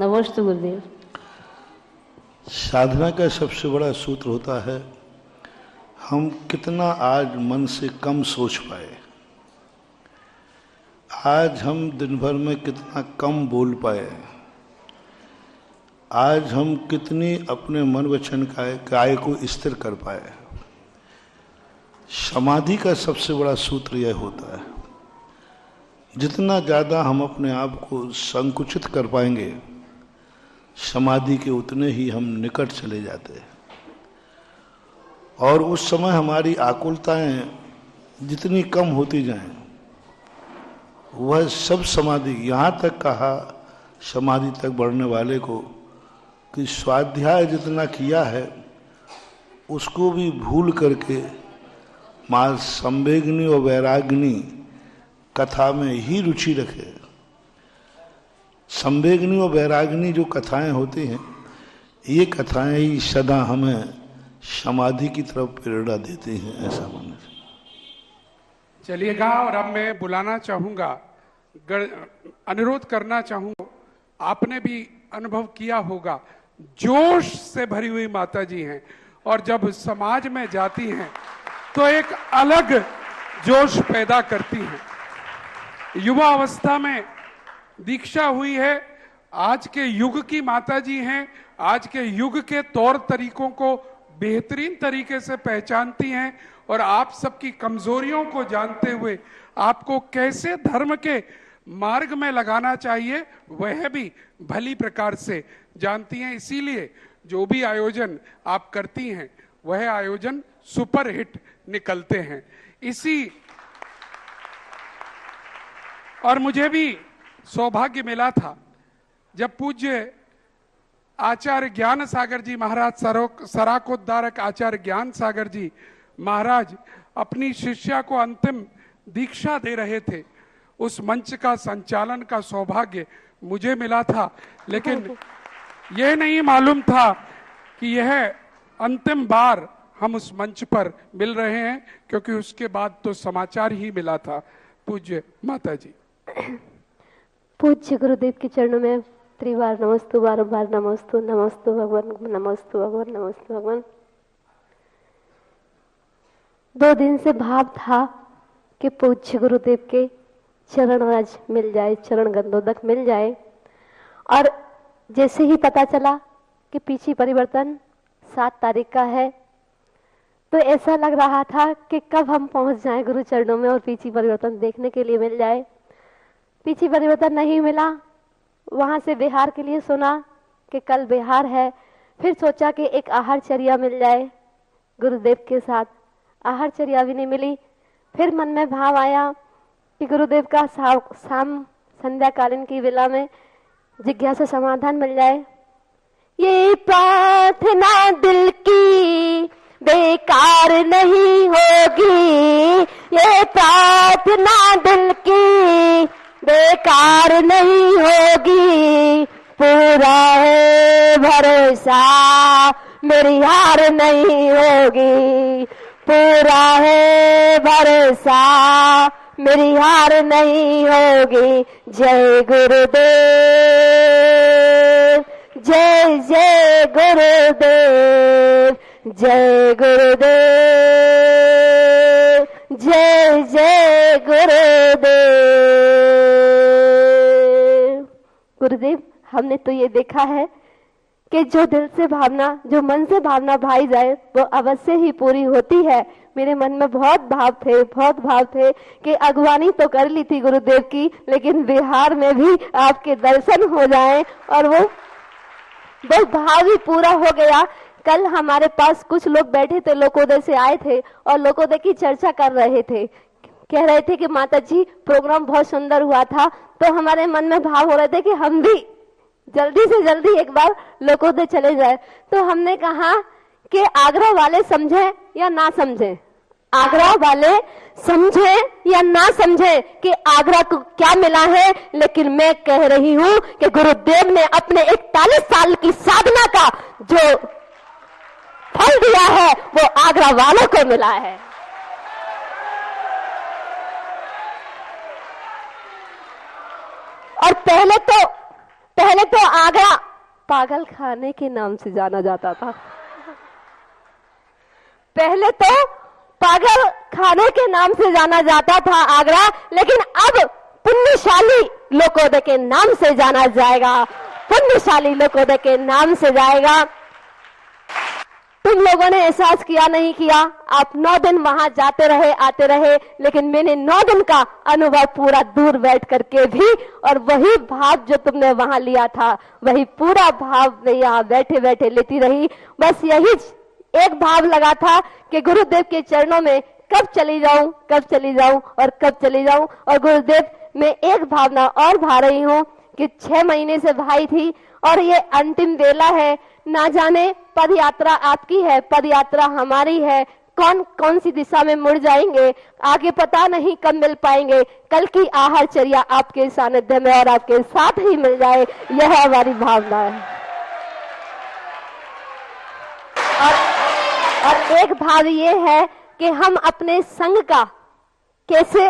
नमोस्तु गुरुदेव। साधना का सबसे बड़ा सूत्र होता है हम कितना आज मन से कम सोच पाए, आज हम दिन भर में कितना कम बोल पाए, आज हम कितनी अपने मन वचन काय को स्थिर कर पाए। समाधि का सबसे बड़ा सूत्र यह होता है जितना ज़्यादा हम अपने आप को संकुचित कर पाएंगे, समाधि के उतने ही हम निकट चले जाते हैं। और उस समय हमारी आकुलताएं जितनी कम होती जाएं, वह सब समाधि, यहाँ तक कहा समाधि तक बढ़ने वाले को कि स्वाध्याय जितना किया है उसको भी भूल करके माँ संवेगनी और वैराग्नी कथा में ही रुचि रखे। संवेगनी और वैराग्नी जो कथाएं होती हैं, ये कथाएं ही सदा हमें समाधि की तरफ प्रेरणा देती हैं, ऐसा मानना। चलिएगा, और अब मैं बुलाना चाहूंगा, अनुरोध करना चाहूंगा, आपने भी अनुभव किया होगा, जोश से भरी हुई माता जी हैं और जब समाज में जाती हैं तो एक अलग जोश पैदा करती हैं। युवा अवस्था में दीक्षा हुई है, आज के युग की माता जी हैं, आज के युग के तौर तरीकों को बेहतरीन तरीके से पहचानती हैं और आप सबकी कमजोरियों को जानते हुए आपको कैसे धर्म के मार्ग में लगाना चाहिए वह भी भली प्रकार से जानती हैं। इसीलिए जो भी आयोजन आप करती हैं वह आयोजन सुपर हिट निकलते हैं। और मुझे भी सौभाग्य मिला था जब पूज्य आचार्य ज्ञान सागर जी महाराज, सराकोद्धारक आचार्य ज्ञान सागर जी महाराज अपनी शिष्या को अंतिम दीक्षा दे रहे थे। उस मंच का संचालन का सौभाग्य मुझे मिला था, लेकिन यह नहीं मालूम था कि यह अंतिम बार हम उस मंच पर मिल रहे हैं, क्योंकि उसके बाद तो समाचार ही मिला था। पूज्य माता जी। पूज्य गुरुदेव के चरणों में त्रिवार नमस्तु, बारंबार नमस्तु, नमस्तु भगवान, नमस्तु भगवान, नमस्तु भगवान। 2 दिन से भाव था कि पूज्य गुरुदेव के चरण आज मिल जाए, चरण गंधोदक मिल जाए। और जैसे ही पता चला कि पीछे परिवर्तन 7 तारीख का है, तो ऐसा लग रहा था कि कब हम पहुंच जाएं गुरु चरणों में और पीछे परिवर्तन देखने के लिए मिल जाए। पीछे परिवर्तन नहीं मिला। वहां से बिहार के लिए सुना कि कल बिहार है, फिर सोचा कि एक आहारचर्या मिल जाए गुरुदेव के साथ, आहारचर्या भी नहीं मिली। फिर मन में भाव आया कि गुरुदेव का शाम संध्याकालीन की वेला में जिज्ञासा समाधान मिल जाए। ये प्रार्थना दिल की बेकार नहीं होगी, ये प्रार्थना दिल की बेकार नहीं होगी, पूरा है भरोसा मेरी हार नहीं होगी, पूरा है भरोसा मेरी हार नहीं होगी। जय गुरुदेव, जय जय गुरुदेव, जय गुरुदेव, जय जय गुरुदेव। गुरुदेव, हमने तो ये देखा है कि जो दिल से भावना, जो मन से भावना भाई जाए वो अवश्य ही पूरी होती है। मेरे मन में बहुत भाव थे कि अगवानी तो कर ली थी गुरुदेव की, लेकिन बिहार में भी आपके दर्शन हो जाएं, और वो भाव भी पूरा हो गया। कल हमारे पास कुछ लोग बैठे थे, लोकोदय से आए थे और लोकोदय की चर्चा कर रहे थे। कह रहे थे कि माता जी प्रोग्राम बहुत सुंदर हुआ था, तो हमारे मन में भाव हो रहे थे कि हम भी जल्दी से जल्दी एक बार लोकोदय चले जाए। तो हमने कहा कि आगरा वाले समझे या ना समझे, आगरा वाले समझे या ना समझे कि आगरा को क्या मिला है, लेकिन मैं कह रही हूं कि गुरुदेव ने अपने 41 साल की साधना का जो फल दिया है वो आगरा वालों को मिला है। और पहले तो आगरा पागल खाने के नाम से जाना जाता था। पहले तो पागल खाने के नाम से जाना जाता था आगरा, लेकिन अब पुण्यशाली लोकोदय के नाम से जाना जाएगा, पुण्यशाली लोकोदय के नाम से जाएगा। तुम लोगों ने एहसास किया नहीं किया, आप 9 दिन वहां जाते रहे आते रहे, लेकिन मैंने 9 दिन का अनुभव पूरा दूर बैठ करके भी, और वही भाव जो तुमने वहां लिया था वही पूरा भाव मैं यहाँ बैठे बैठे लेती रही। बस यही एक भाव लगा था कि गुरुदेव के चरणों में कब चली जाऊं, कब चली जाऊं और कब चली जाऊं। और गुरुदेव में एक भावना और भा रही हूं कि 6 महीने से भाई थी और ये अंतिम बेला है। ना जाने पद यात्रा आपकी है, पद यात्रा हमारी है, कौन कौन सी दिशा में मुड़ जाएंगे आगे पता नहीं, कब मिल पाएंगे। कल की आहारचर्या आपके सानिध्य में और आपके साथ ही मिल जाए, यह हमारी भावना है। और एक भाव ये है कि हम अपने संग का कैसे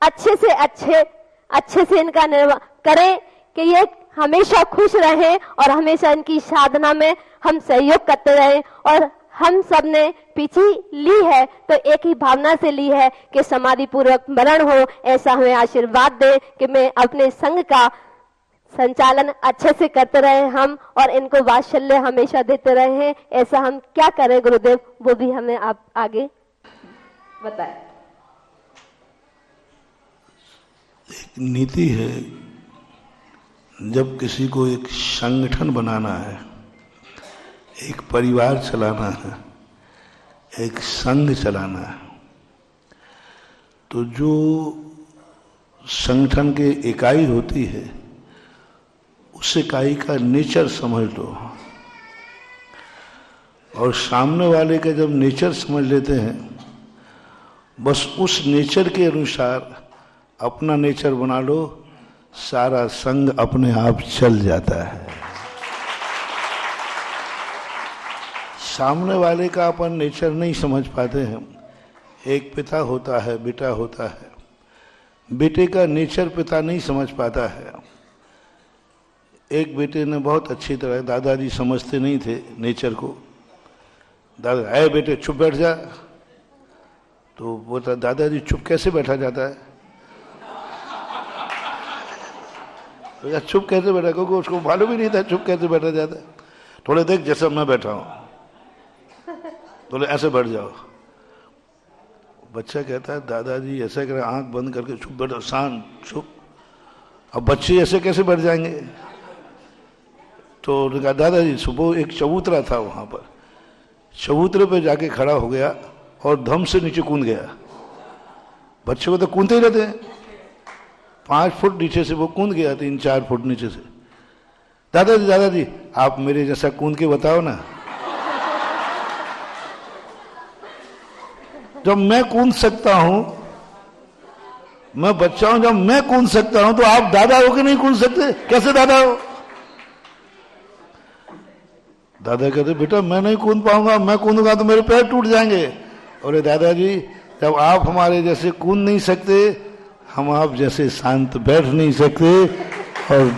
अच्छे से इनका निर्माण करें कि ये हमेशा खुश रहें और हमेशा इनकी साधना में हम सहयोग करते रहें। और हम सब ने पीछे ली है तो एक ही भावना से ली है कि समाधि पूर्वक मरण हो, ऐसा हमें आशीर्वाद दे कि मैं अपने संग का संचालन अच्छे से करते रहे हम, और इनको वात्सल्य हमेशा देते रहे हैं। ऐसा हम क्या करें गुरुदेव, वो भी हमें आप आगे बताएं। एक नीति है, जब किसी को एक संगठन बनाना है, एक परिवार चलाना है, एक संघ चलाना है, तो जो संगठन के इकाई होती है उस इकाई का नेचर समझ लो, और सामने वाले का जब नेचर समझ लेते हैं, बस उस नेचर के अनुसार अपना नेचर बना लो, सारा संघ अपने आप चल जाता है। सामने वाले का अपन नेचर नहीं समझ पाते हैं। एक पिता होता है, बेटा होता है, बेटे का नेचर पिता नहीं समझ पाता है। एक बेटे ने बहुत अच्छी तरह, दादाजी समझते नहीं थे नेचर को, दादा ऐ बेटे चुप बैठ जा, तो बोलता दादाजी चुप कैसे बैठा जाता है, तो चुप कैसे बैठा, क्योंकि उसको मालूम ही नहीं था चुप कैसे बैठा जाता है। थोड़े देख जैसे मैं बैठा हूं, थोड़े ऐसे बैठ जाओ। बच्चा कहता है दादाजी ऐसे कर, आंख बंद करके चुप बैठो, शांत चुप। अब बच्चे ऐसे कैसे बैठ जाएंगे, तो कहा दादाजी सुबह एक चबूतरा था, वहां पर चबूतरे पे जाके खड़ा हो गया और धम से नीचे कूद गया। बच्चे को तो कूदते ही रहते हैं, 5 फुट नीचे से वो कूद गया, 3-4 फुट नीचे से। दादाजी आप मेरे जैसा कूद के बताओ ना। जब मैं कूद सकता हूं, मैं बच्चा हूं, जब मैं कूद सकता हूं तो आप दादा हो के नहीं कूद सकते, कैसे दादा हो। दादा कहते बेटा मैं नहीं कूद पाऊंगा, मैं कूदूंगा तो मेरे पैर टूट जाएंगे। और दादाजी जब आप हमारे जैसे कूद नहीं सकते, हम आप जैसे शांत बैठ नहीं सकते। और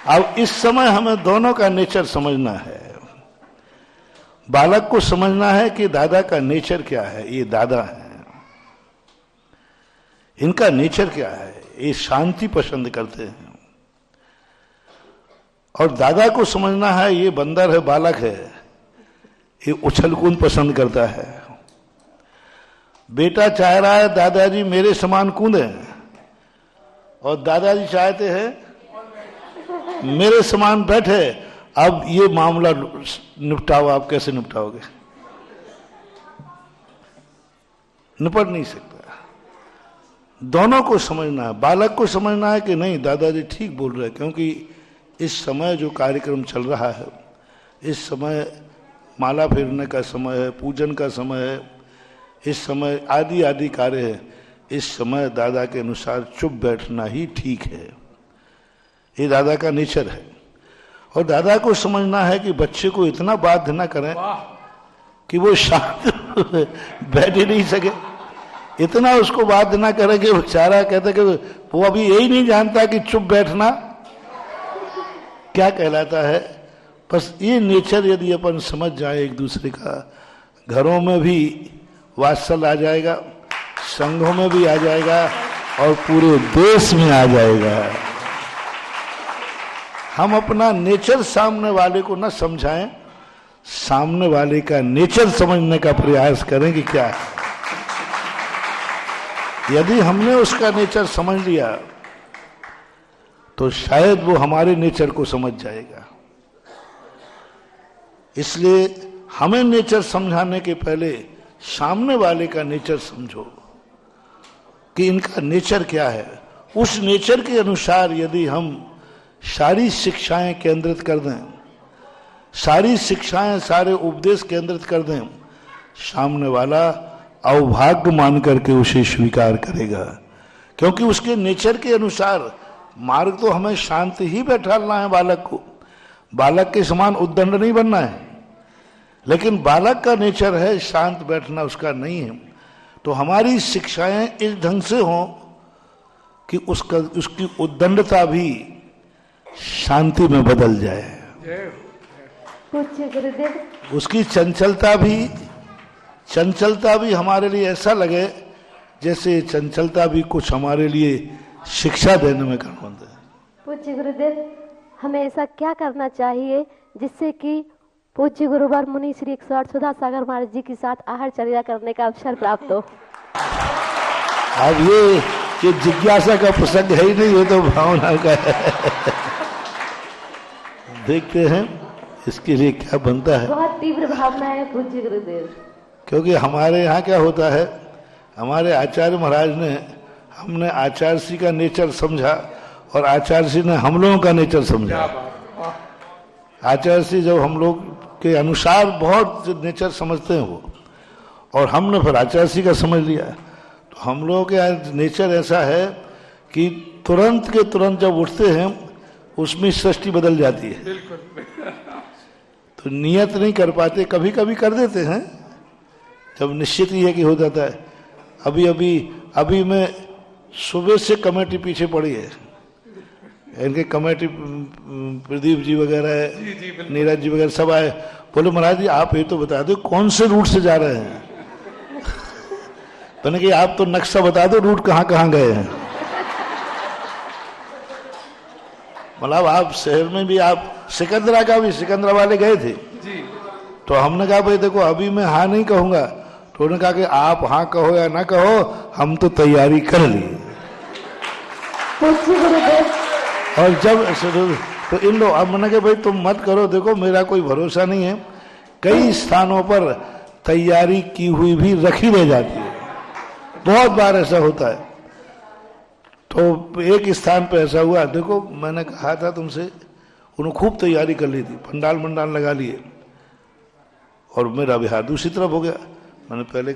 अब इस समय हमें दोनों का नेचर समझना है। बालक को समझना है कि दादा का नेचर क्या है, ये दादा है, इनका नेचर क्या है, ये शांति पसंद करते हैं। और दादा को समझना है ये बंदर है, बालक है, ये उछल कूद पसंद करता है। बेटा चाह रहा है दादाजी मेरे समान कूदे, और दादाजी चाहते हैं मेरे समान बैठे। अब ये मामला निपटाओ, आप कैसे निपटाओगे, निपट नहीं सकता। दोनों को समझना है। बालक को समझना है कि नहीं दादाजी ठीक बोल रहे हैं, क्योंकि इस समय जो कार्यक्रम चल रहा है, इस समय माला फेरने का समय है, पूजन का समय है, इस समय आदि आदि कार्य है। इस समय दादा के अनुसार चुप बैठना ही ठीक है, ये दादा का नेचर है। और दादा को समझना है कि बच्चे को इतना बाध्य न करें कि वो शांत बैठ ही नहीं सके, इतना उसको बाध्य ना करें कि बेचारा कहते कि वो अभी यही नहीं जानता कि चुप बैठना क्या कहलाता है। बस ये नेचर यदि अपन समझ जाए एक दूसरे का, घरों में भी वात्सल्य आ जाएगा, संघों में भी आ जाएगा और पूरे देश में आ जाएगा। हम अपना नेचर सामने वाले को न समझाएं, सामने वाले का नेचर समझने का प्रयास करें कि क्या है। यदि हमने उसका नेचर समझ लिया तो शायद वो हमारे नेचर को समझ जाएगा। इसलिए हमें नेचर समझाने के पहले सामने वाले का नेचर समझो कि इनका नेचर क्या है। उस नेचर के अनुसार यदि हम सारी शिक्षाएं केंद्रित कर दें, सारी शिक्षाएं सारे उपदेश केंद्रित कर दें, सामने वाला अवभाग्य मान करके उसे स्वीकार करेगा, क्योंकि उसके नेचर के अनुसार मार्ग तो हमें शांत ही बैठाना है। बालक को बालक के समान उद्दंड नहीं बनना है, लेकिन बालक का नेचर है शांत बैठना, उसका नहीं है। तो हमारी शिक्षाएं इस ढंग से हों कि उसकी उद्दंडता भी शांति में बदल जाए, उसकी चंचलता भी हमारे लिए ऐसा लगे जैसे चंचलता भी कुछ हमारे लिए शिक्षा देने में कामयाब है। पूज्य गुरुदेव, हमें ऐसा क्या करना चाहिए जिससे कि पूज्य गुरुवर मुनि श्री 108 सुधा सागर महाराज जी के साथ आहार चर्चा करने का अवसर प्राप्त हो? अब ये जिज्ञासा का प्रसंग है ही नहीं, ये तो भावना का है। देखते हैं इसके लिए क्या बनता है। बहुत तीव्र भावना है पूज्य गुरुदेव, क्योंकि हमारे यहाँ क्या होता है, हमारे आचार्य महाराज ने, हमने आचार्य श्री का नेचर समझा और आचार्य श्री ने हम लोगों का नेचर समझा। आचार्य श्री जब हम लोग के अनुसार बहुत नेचर समझते हैं वो, और हमने फिर आचार्य श्री का समझ लिया, तो हम लोगों के नेचर ऐसा है कि तुरंत के तुरंत जब उठते हैं उसमें सृष्टि बदल जाती है। तो नियत नहीं कर पाते, कभी कभी कर देते हैं जब निश्चित ही है कि हो जाता है। अभी मैं सुबह से कमेटी पीछे पड़ी है, इनके कमेटी प्रदीप जी वगैरह, नीरज जी वगैरह सब आए, बोले महाराज जी आप ये तो बता दो कौन से रूट से जा रहे हैं। मैंने कहा आप तो नक्शा बता दो रूट कहाँ कहाँ गए हैं। मतलब आप शहर में भी, आप सिकंदरा का भी, सिकंदरा वाले गए थे जी। तो हमने कहा भाई देखो अभी मैं हाँ नहीं कहूंगा, तो उन्होंने कहा कि आप हाँ कहो या ना कहो, हम तो तैयारी कर ली। और जब तो इन लोग, अब मैंने कहा भाई तुम मत करो, देखो मेरा कोई भरोसा नहीं है, कई स्थानों पर तैयारी की हुई भी रखी रह जाती है, बहुत बार ऐसा होता है। तो एक स्थान पे ऐसा हुआ, देखो मैंने कहा था तुमसे, उन्होंने खूब तैयारी कर ली थी, पंडाल मंडाल लगा लिए, और मेरा बिहार दूसरी तरफ हो गया। मैंने पहले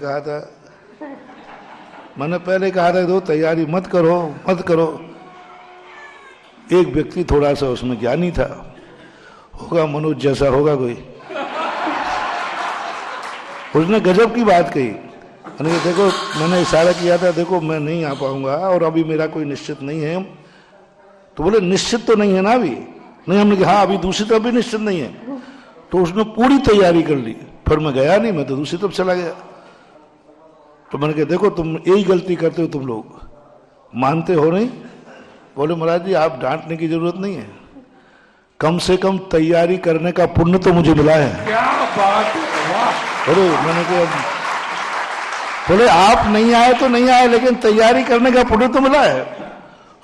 कहा था दो तैयारी मत करो। एक व्यक्ति थोड़ा सा उसमें ज्ञानी था, होगा मनोज जैसा होगा कोई, उसने गजब की बात कही। मैंने कहा देखो, मैंने इशारा किया था देखो मैं नहीं आ पाऊंगा और अभी मेरा कोई निश्चित नहीं है। तो बोले निश्चित तो नहीं है ना अभी? नहीं, हमने कहा हाँ अभी दूसरी तरफ भी निश्चित नहीं है। तो उसने पूरी तैयारी कर ली, फिर मैं गया नहीं, मैं तो दूसरी तरफ चला गया। तो मैंने कहा देखो तुम यही गलती करते हो, तुम लोग मानते हो नहीं। बोले महाराज जी आप डांटने की जरूरत नहीं है, कम से कम तैयारी करने का पुण्य तो मुझे मिला है। क्या बात है, वाह। बोले मैंने कहा, बोले आप नहीं आए तो नहीं आए, लेकिन तैयारी करने का पुण्य तो मिला है।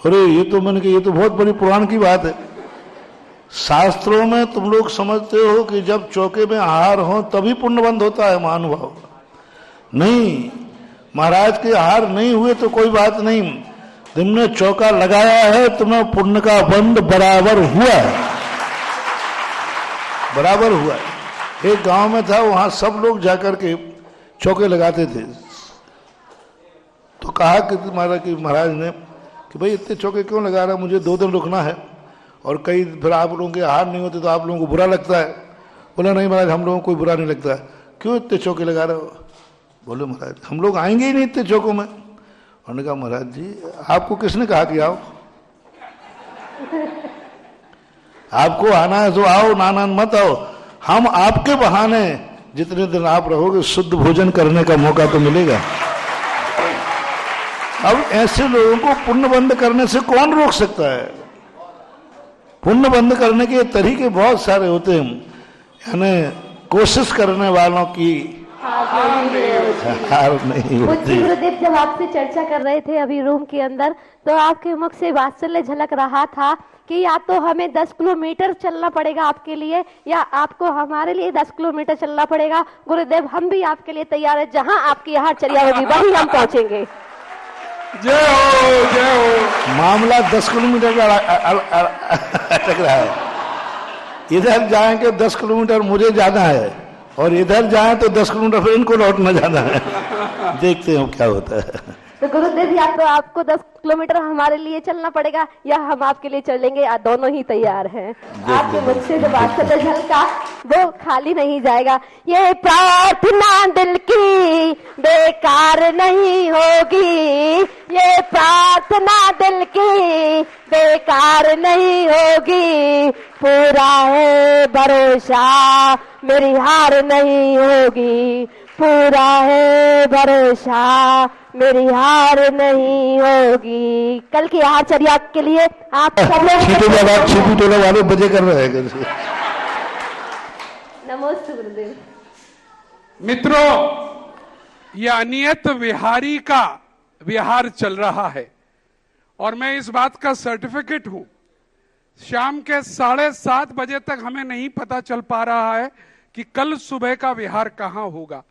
अरे ये तो मैंने कहा ये तो बहुत बड़ी पुराण की बात है। शास्त्रों में तुम लोग समझते हो कि जब चौके में आहार हो तभी पुण्य बंद होता है, महानुभाव। नहीं, महाराज के हार नहीं हुए तो कोई बात नहीं, तुमने चौका लगाया है, तुम्हें पुण्य का बंद बराबर हुआ है, बराबर हुआ है। एक गांव में था, वहां सब लोग जाकर के चौके लगाते थे। तो कहा कि महाराज ने कि भाई इतने चौके क्यों लगा रहे, मुझे 2 दिन रुकना है, और कई फिर आप लोगों के हार नहीं होते तो आप लोगों को बुरा लगता है। बोला नहीं महाराज, हम लोगों को कोई बुरा नहीं लगता। क्यों इतने चौके लगा रहे हो? बोले महाराज हम लोग आएंगे ही नहीं इतने चौकों में। उन्होंने कहा महाराज जी आपको किसने कहा कि आओ, आपको आना है तो आओ, ना मत आओ। हम आपके बहाने जितने दिन आप रहोगे शुद्ध भोजन करने का मौका तो मिलेगा। अब ऐसे लोगों को पुण्य बंद करने से कौन रोक सकता है? पुण्य बंद करने के तरीके बहुत सारे होते हैं, यानी कोशिश करने वालों की हार नहीं होती। गुरुदेव जब आपसे चर्चा कर रहे थे अभी रूम के अंदर, तो आपके मुख से वात्सल्य झलक रहा था कि या तो हमें 10 किलोमीटर चलना पड़ेगा आपके लिए, या आपको हमारे लिए 10 किलोमीटर चलना पड़ेगा। गुरुदेव हम भी आपके लिए तैयार है, जहां आपकी यहाँ चर्या होगी वहीं हम पहुंचेंगे। जय हो जय हो। मामला 10 किलोमीटर का अटक रहा है। इधर जाएंगे 10 किलोमीटर मुझे जाना है, और इधर जाए तो 10 किलोमीटर फिर इनको लौटना जाना है। देखते हैं क्या होता है। तो गुरुदेव या तो आपको 10 किलोमीटर हमारे लिए चलना पड़ेगा, या हम आपके लिए चलेंगे, या दोनों ही तैयार हैं। आपके मुख से जो बात झलका वो खाली नहीं जाएगा। ये प्रार्थना दिल की बेकार नहीं होगी, ये प्रार्थना दिल की बेकार नहीं होगी, पूरा है भरोसा मेरी हार नहीं होगी, पूरा है भरोसा मेरी हार नहीं होगी। कल की आचर्या के लिए आप सब छीटू टोला वाले बजे कर रहे हैं। नमस्ते गुरुदेव। मित्रों, ये अनियत विहारी का विहार चल रहा है, और मैं इस बात का सर्टिफिकेट हूं। शाम के 7:30 बजे तक हमें नहीं पता चल पा रहा है कि कल सुबह का विहार कहां होगा।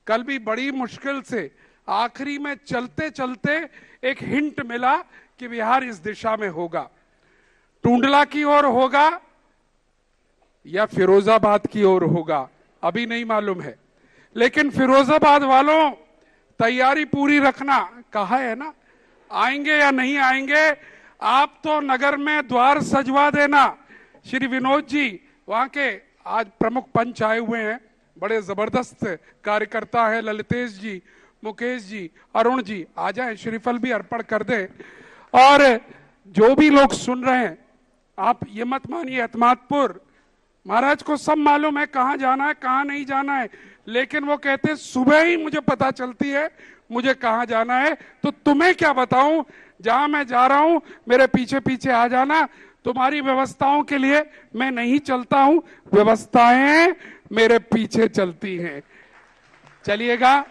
कल भी बड़ी मुश्किल से आखिरी में चलते चलते एक हिंट मिला कि विहार इस दिशा में होगा। टूंडला की ओर होगा या फिरोजाबाद की ओर होगा, अभी नहीं मालूम है। लेकिन फिरोजाबाद वालों तैयारी पूरी रखना, कहा है ना, आएंगे या नहीं आएंगे। आप तो नगर में द्वार सजवा देना। श्री विनोद जी वहां के आज प्रमुख पंच आए हुए हैं, बड़े जबरदस्त कार्यकर्ता है। ललितेश जी, मुकेश जी, अरुण जी आ जाएं, श्रीफल भी अर्पण कर दें। और जो भी लोग सुन रहे हैं, आप ये मत मानिए अतमादपुर महाराज को सब मालूम है कहां जाना है कहां नहीं जाना है, लेकिन वो कहते सुबह ही मुझे पता चलती है मुझे कहां जाना है। तो तुम्हें क्या बताऊं, जहां मैं जा रहा हूं मेरे पीछे पीछे आ जाना। तुम्हारी व्यवस्थाओं के लिए मैं नहीं चलता हूं, व्यवस्थाएं मेरे पीछे चलती हैं। चलिएगा।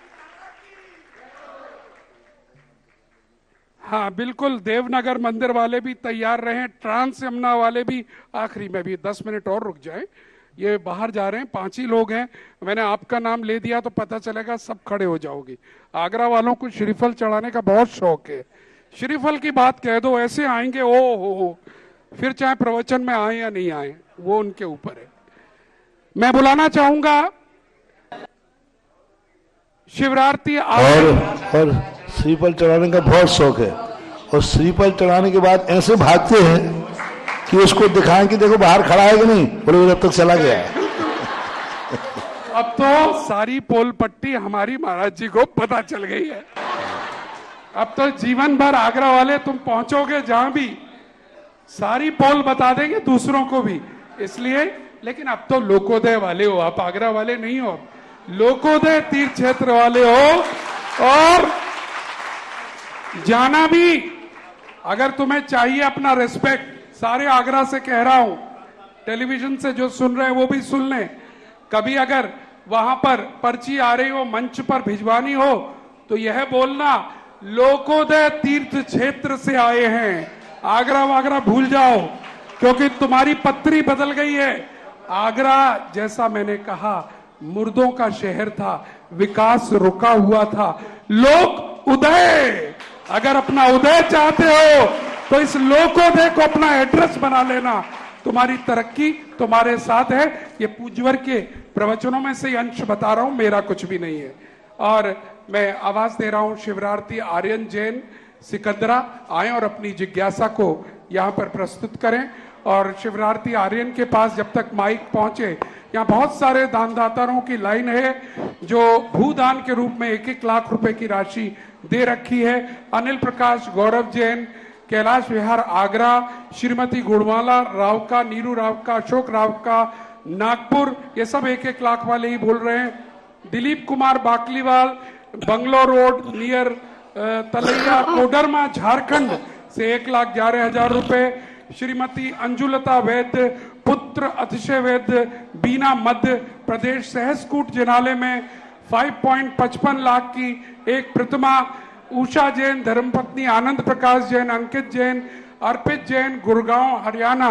हाँ बिल्कुल, देवनगर मंदिर वाले भी तैयार रहे, ट्रांस यमुना वाले भी। आखिरी में भी 10 मिनट और रुक जाए, ये बाहर जा रहे हैं, 5 ही लोग हैं। मैंने आपका नाम ले दिया तो पता चलेगा सब खड़े हो जाओगे। आगरा वालों को श्रीफल चढ़ाने का बहुत शौक है, श्रीफल की बात कह दो, ऐसे आएंगे ओ हो, फिर चाहे प्रवचन में आए या नहीं आए वो उनके ऊपर है। मैं बुलाना चाहूंगा शिवरात्रि और श्रीफल चढ़ाने का बहुत शौक है, और श्रीफल चढ़ाने के बाद ऐसे भागते हैं कि उसको दिखाएं कि देखो बाहर खड़ा है कि नहीं, बोले जब तक चला गया है। अब तो सारी पोल पट्टी हमारी महाराज जी को पता चल गई है। अब तो जीवन भर आगरा वाले तुम पहुंचोगे जहां भी, सारी पोल बता देंगे दूसरों को भी। इसलिए, लेकिन अब तो लोकोदय वाले हो आप, आगरा वाले नहीं हो, लोकोदय तीर्थ क्षेत्र वाले हो। और जाना भी, अगर तुम्हें चाहिए अपना रिस्पेक्ट, सारे आगरा से कह रहा हूं, टेलीविजन से जो सुन रहे हैं वो भी सुन लें। कभी अगर वहां पर पर्ची आ रही हो, मंच पर भिजवानी हो, तो यह बोलना लोकोदय तीर्थ क्षेत्र से आए हैं, आगरा वागरा भूल जाओ, क्योंकि तुम्हारी पत्री बदल गई है। आगरा, जैसा मैंने कहा, मुर्दों का शहर था, विकास रुका हुआ था। लोक उदय, अगर अपना उदय चाहते हो तो इस लोकोदय को अपना एड्रेस बना लेना। तुम्हारी तरक्की तुम्हारे साथ है। ये पूज्यवर के प्रवचनों में से अंश बता रहा हूं, मेरा कुछ भी नहीं है। और मैं आवाज दे रहा हूं शिवरार्थी आर्यन जैन सिकंदरा आए और अपनी जिज्ञासा को यहाँ पर प्रस्तुत करें। और शिवरार्थी आर्यन के पास जब तक माइक पहुंचे, यहाँ बहुत सारे दानदाताओं की लाइन है जो भूदान के रूप में 1-1 लाख रुपए की राशि दे रखी है। अनिल प्रकाश, गौरव जैन, कैलाश विहार आगरा, श्रीमती गुड़माला राव का, नीरू राव का, अशोक राव का, नागपुर, ये सब 1-1 लाख वाले ही बोल रहे हैं। Dilip Kumar Bakliwal, bungalow road near Talaiya Koderma Jharkhand से 1,11,000 रुपए। श्रीमती अंजुलता वैद्य, पुत्र अतिशय वैद्य, बीना मध्य प्रदेश, सहसकूट जिनाले में 5.55 लाख की एक प्रतिमा। उषा जैन, धर्मपत्नी आनंद प्रकाश जैन, अंकित जैन, अर्पित जैन, गुड़गांव हरियाणा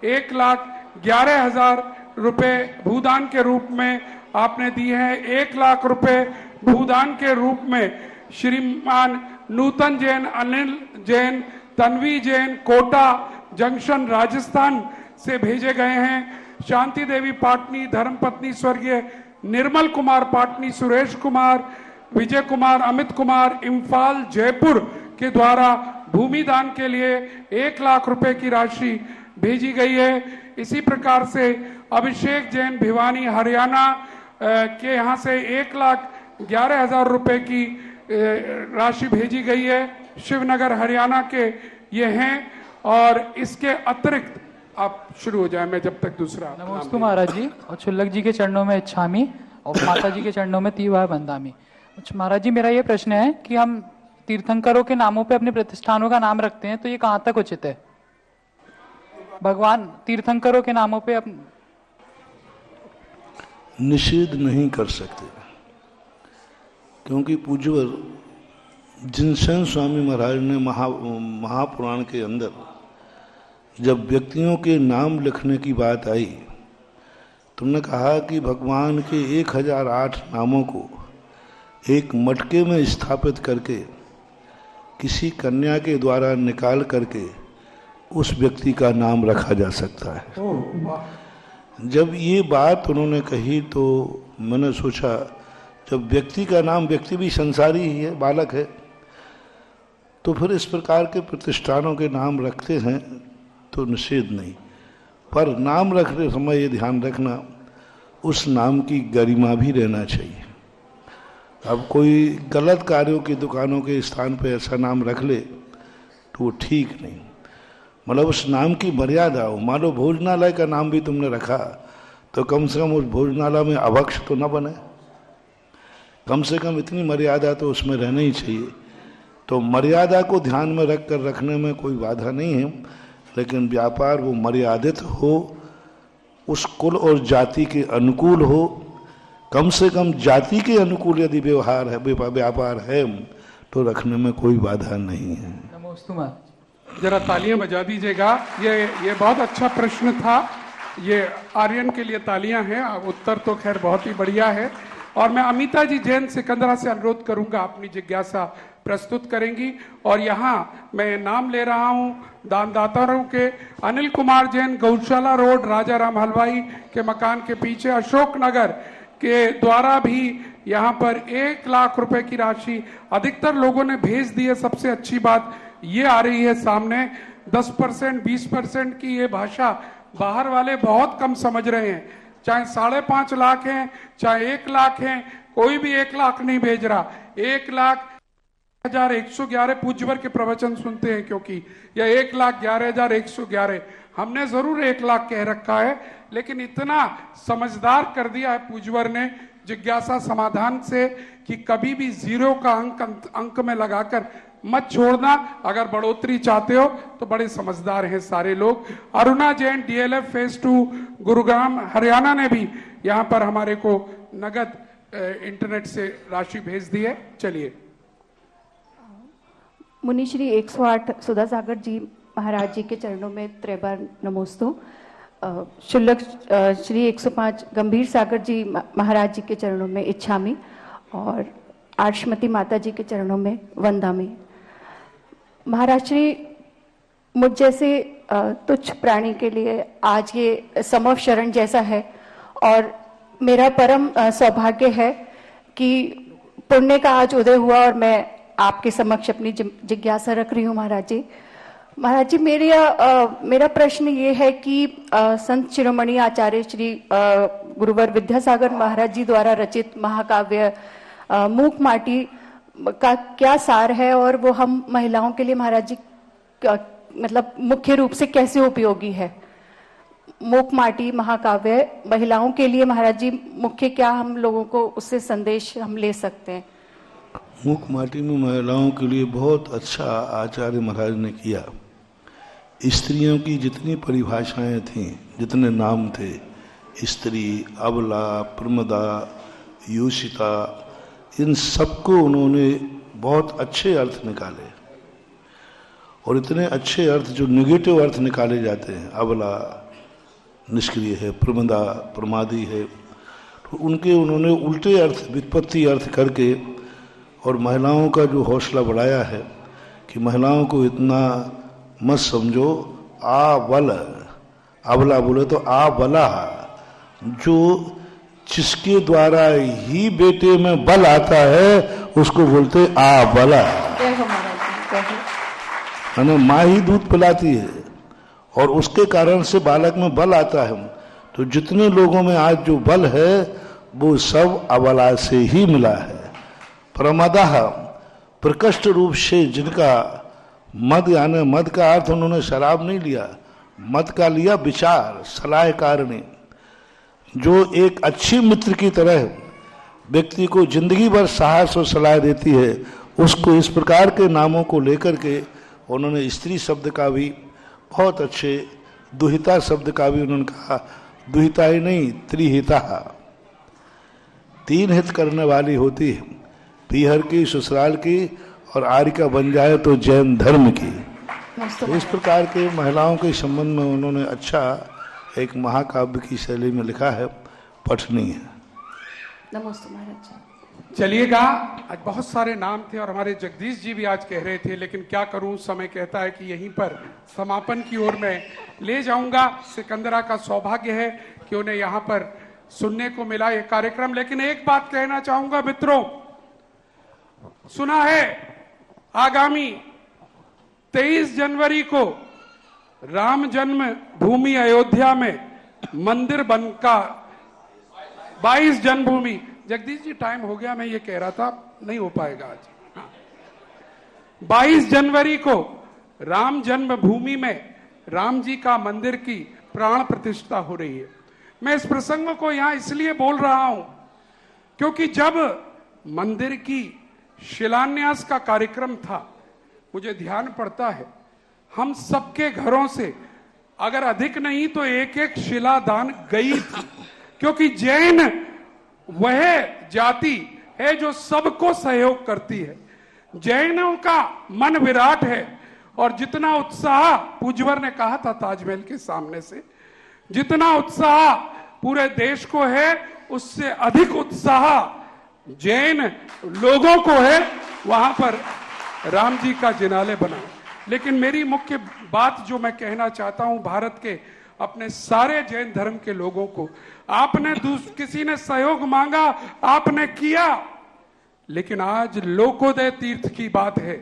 1,11,000 रुपए भूदान के रूप में आपने दिए हैं। 1 लाख रुपए भूदान के रूप में श्रीमान नूतन जैन, अनिल जैन, तन्वी जैन, कोटा जंक्शन राजस्थान से भेजे गए हैं। शांति देवी पाटनी, धर्मपत्नी स्वर्गीय निर्मल कुमार पाटनी, सुरेश कुमार, विजय कुमार, अमित कुमार, इम्फाल जयपुर के द्वारा भूमि दान के लिए 1 लाख रुपए की राशि भेजी गई है। इसी प्रकार से अभिषेक जैन भिवानी हरियाणा के यहाँ से 1,11,000 रुपए की राशि भेजी गई है। शिवनगर हरियाणा के ये हैं। और इसके अतिरिक्त आप शुरू हो जाए, मैं जब तक दूसरा। नमोस्तु महाराज जी, और छुल्लक जी के चरणों में इच्छामी और माता जी के चरणों में तीवार बंदामी। महाराज जी, मेरा ये प्रश्न है कि हम तीर्थंकरों के नामों पे अपने प्रतिष्ठानों का नाम रखते हैं, तो ये कहाँ तक उचित है? भगवान तीर्थंकरों के नामों पे निषेध नहीं कर सकते, क्योंकि पूज्यवर जिनसेन स्वामी महाराज ने महापुराण के अंदर जब व्यक्तियों के नाम लिखने की बात आई, तुमने कहा कि भगवान के 1008 नामों को एक मटके में स्थापित करके किसी कन्या के द्वारा निकाल करके उस व्यक्ति का नाम रखा जा सकता है। जब ये बात उन्होंने कही तो मैंने सोचा, जब व्यक्ति का नाम, व्यक्ति भी संसारी ही है, बालक है, तो फिर इस प्रकार के प्रतिष्ठानों के नाम रखते हैं तो निषेध नहीं। पर नाम रखते समय ये ध्यान रखना, उस नाम की गरिमा भी रहना चाहिए। अब कोई गलत कार्यों की दुकानों के स्थान पे ऐसा नाम रख ले तो वो ठीक नहीं। मतलब उस नाम की मर्यादा हो। मान लो भोजनालय का नाम भी तुमने रखा तो कम से कम उस भोजनालय में अभक्ष तो न बने, कम से कम इतनी मर्यादा तो उसमें रहना ही चाहिए। तो मर्यादा को ध्यान में रख कर रखने में कोई बाधा नहीं है, लेकिन व्यापार वो मर्यादित हो, उस कुल और जाति के अनुकूल हो। कम से कम जाति के अनुकूल यदि व्यवहार है, व्यापार है, तो रखने में कोई बाधा नहीं है। जरा तालियां बजा दीजिएगा। ये बहुत अच्छा प्रश्न था। ये आर्यन के लिए तालियां हैं। उत्तर तो खैर बहुत ही बढ़िया है। और मैं अमिता जी जैन सिकंदरा से अनुरोध करूंगा, अपनी जिज्ञासा प्रस्तुत करेंगी। और यहाँ मैं नाम ले रहा हूँ दानदाताओं के। अनिल कुमार जैन, गौशाला रोड, राजा राम हलवाई के मकान के पीछे, अशोक नगर के द्वारा भी यहाँ पर 1 लाख रुपए की राशि अधिकतर लोगों ने भेज दी है। सबसे अच्छी बात ये आ रही है सामने, 10% 20% की ये भाषा बाहर वाले बहुत कम समझ रहे हैं। चाहे 5.5 लाख हैं, चाहे 1 लाख हैं, कोई भी 1 लाख नहीं भेज रहा। 1,11,111 पूज्यवर के प्रवचन सुनते हैं, क्योंकि यह 1,11,111 हमने जरूर 1 लाख कह रखा है, लेकिन इतना समझदार कर दिया है पूज्यवर ने जिज्ञासा समाधान से कि कभी भी 0 का अंक में लगाकर मत छोड़ना। अगर बढ़ोतरी चाहते हो तो बड़े समझदार हैं सारे लोग। अरुणा जैन, DLF फेज 2 गुरुग्राम हरियाणा ने भी यहाँ पर हमारे को नगद इंटरनेट से राशि भेज दी है। चलिए। मुनिश्री 108 सुधा सागर जी महाराज जी के चरणों में 3 बार नमोस्तु। शुल्लक श्री 105 गंभीर सागर जी महाराज जी के चरणों में इच्छामि और आर्षमती माता जी के चरणों में वंदामि। महाराज श्री, मुझ जैसे तुच्छ प्राणी के लिए आज ये समव शरण जैसा है और मेरा परम सौभाग्य है कि पुण्य का आज उदय हुआ और मैं आपके समक्ष अपनी जिज्ञासा रख रही हूँ। महाराज जी, मेरा प्रश्न ये है कि संत शिरोमणि आचार्य श्री गुरुवर विद्यासागर महाराज जी द्वारा रचित महाकाव्य मूक माटी का क्या सार है और वो हम महिलाओं के लिए महाराज जी मतलब मुख्य रूप से कैसे उपयोगी है? मूक माटी महाकाव्य महिलाओं के लिए महाराज जी मुख्य क्या हम लोगों को उससे संदेश हम ले सकते हैं? मूक माटी में महिलाओं के लिए बहुत अच्छा आचार्य महाराज ने किया। स्त्रियों की जितनी परिभाषाएं थीं, जितने नाम थे, स्त्री, अबला, प्रमदा, योषिता, इन सबको उन्होंने बहुत अच्छे अर्थ निकाले और इतने अच्छे अर्थ जो नेगेटिव अर्थ निकाले जाते हैं, अबला निष्क्रिय है, प्रमदा प्रमादी है, तो उनके उन्होंने उल्टे अर्थ, व्युत्पत्ति अर्थ करके और महिलाओं का जो हौसला बढ़ाया है कि महिलाओं को इतना मत समझो आबल, अबला बोले तो आबला, जो जिसके द्वारा ही बेटे में बल आता है उसको बोलते आबला। है ना, माँ ही दूध पिलाती है और उसके कारण से बालक में बल आता है। तो जितने लोगों में आज जो बल है वो सब अबला से ही मिला है। प्रमदः, प्रकृष्ट रूप से जिनका मद, यानी मद का अर्थ उन्होंने शराब नहीं लिया, मद का लिया विचार, सलाह कारणी, जो एक अच्छी मित्र की तरह व्यक्ति को जिंदगी भर साहस और सलाह देती है, उसको इस प्रकार के नामों को लेकर के उन्होंने स्त्री शब्द का भी बहुत अच्छे, दुहिता शब्द का भी उन्होंने कहा, दुहिता ही नहीं त्रिहिता, तीन हित करने वाली होती है, पीहर की, ससुराल की और आर्य का बन जाए तो जैन धर्म की। तो इस प्रकार के महिलाओं के संबंध में उन्होंने अच्छा एक महाकाव्य की शैली में लिखा है, पठनीय है। नमस्ते महाराज। चलिएगा, आज बहुत सारे नाम थे और हमारे जगदीश जी भी आज कह रहे थे, लेकिन क्या करूं, समय कहता है कि यहीं पर समापन की ओर मैं ले जाऊंगा। सिकंदरा का सौभाग्य है कि उन्हें यहाँ पर सुनने को मिला ये कार्यक्रम। लेकिन एक बात कहना चाहूंगा मित्रों, सुना है आगामी 23 जनवरी को राम जन्म भूमि अयोध्या में मंदिर बनका, 22 जन्मभूमि। जगदीश जी टाइम हो गया, मैं ये कह रहा था नहीं हो पाएगा आज। हाँ। 22 जनवरी को राम जन्मभूमि में राम जी का मंदिर की प्राण प्रतिष्ठा हो रही है। मैं इस प्रसंग को यहां इसलिए बोल रहा हूं क्योंकि जब मंदिर की शिलान्यास का कार्यक्रम था, मुझे ध्यान पड़ता है हम सबके घरों से अगर अधिक नहीं तो एक एक शिलादान गई थी, क्योंकि जैन वह जाति है जो सबको सहयोग करती है। जैनों का मन विराट है और जितना उत्साह पूज्यवर ने कहा था ताजमहल के सामने से, जितना उत्साह पूरे देश को है उससे अधिक उत्साह जैन लोगों को है वहां पर राम जी का जिनालय बना। लेकिन मेरी मुख्य बात जो मैं कहना चाहता हूं भारत के अपने सारे जैन धर्म के लोगों को, आपने किसी ने सहयोग मांगा, आपने किया, लेकिन आज लोकोदय तीर्थ की बात है।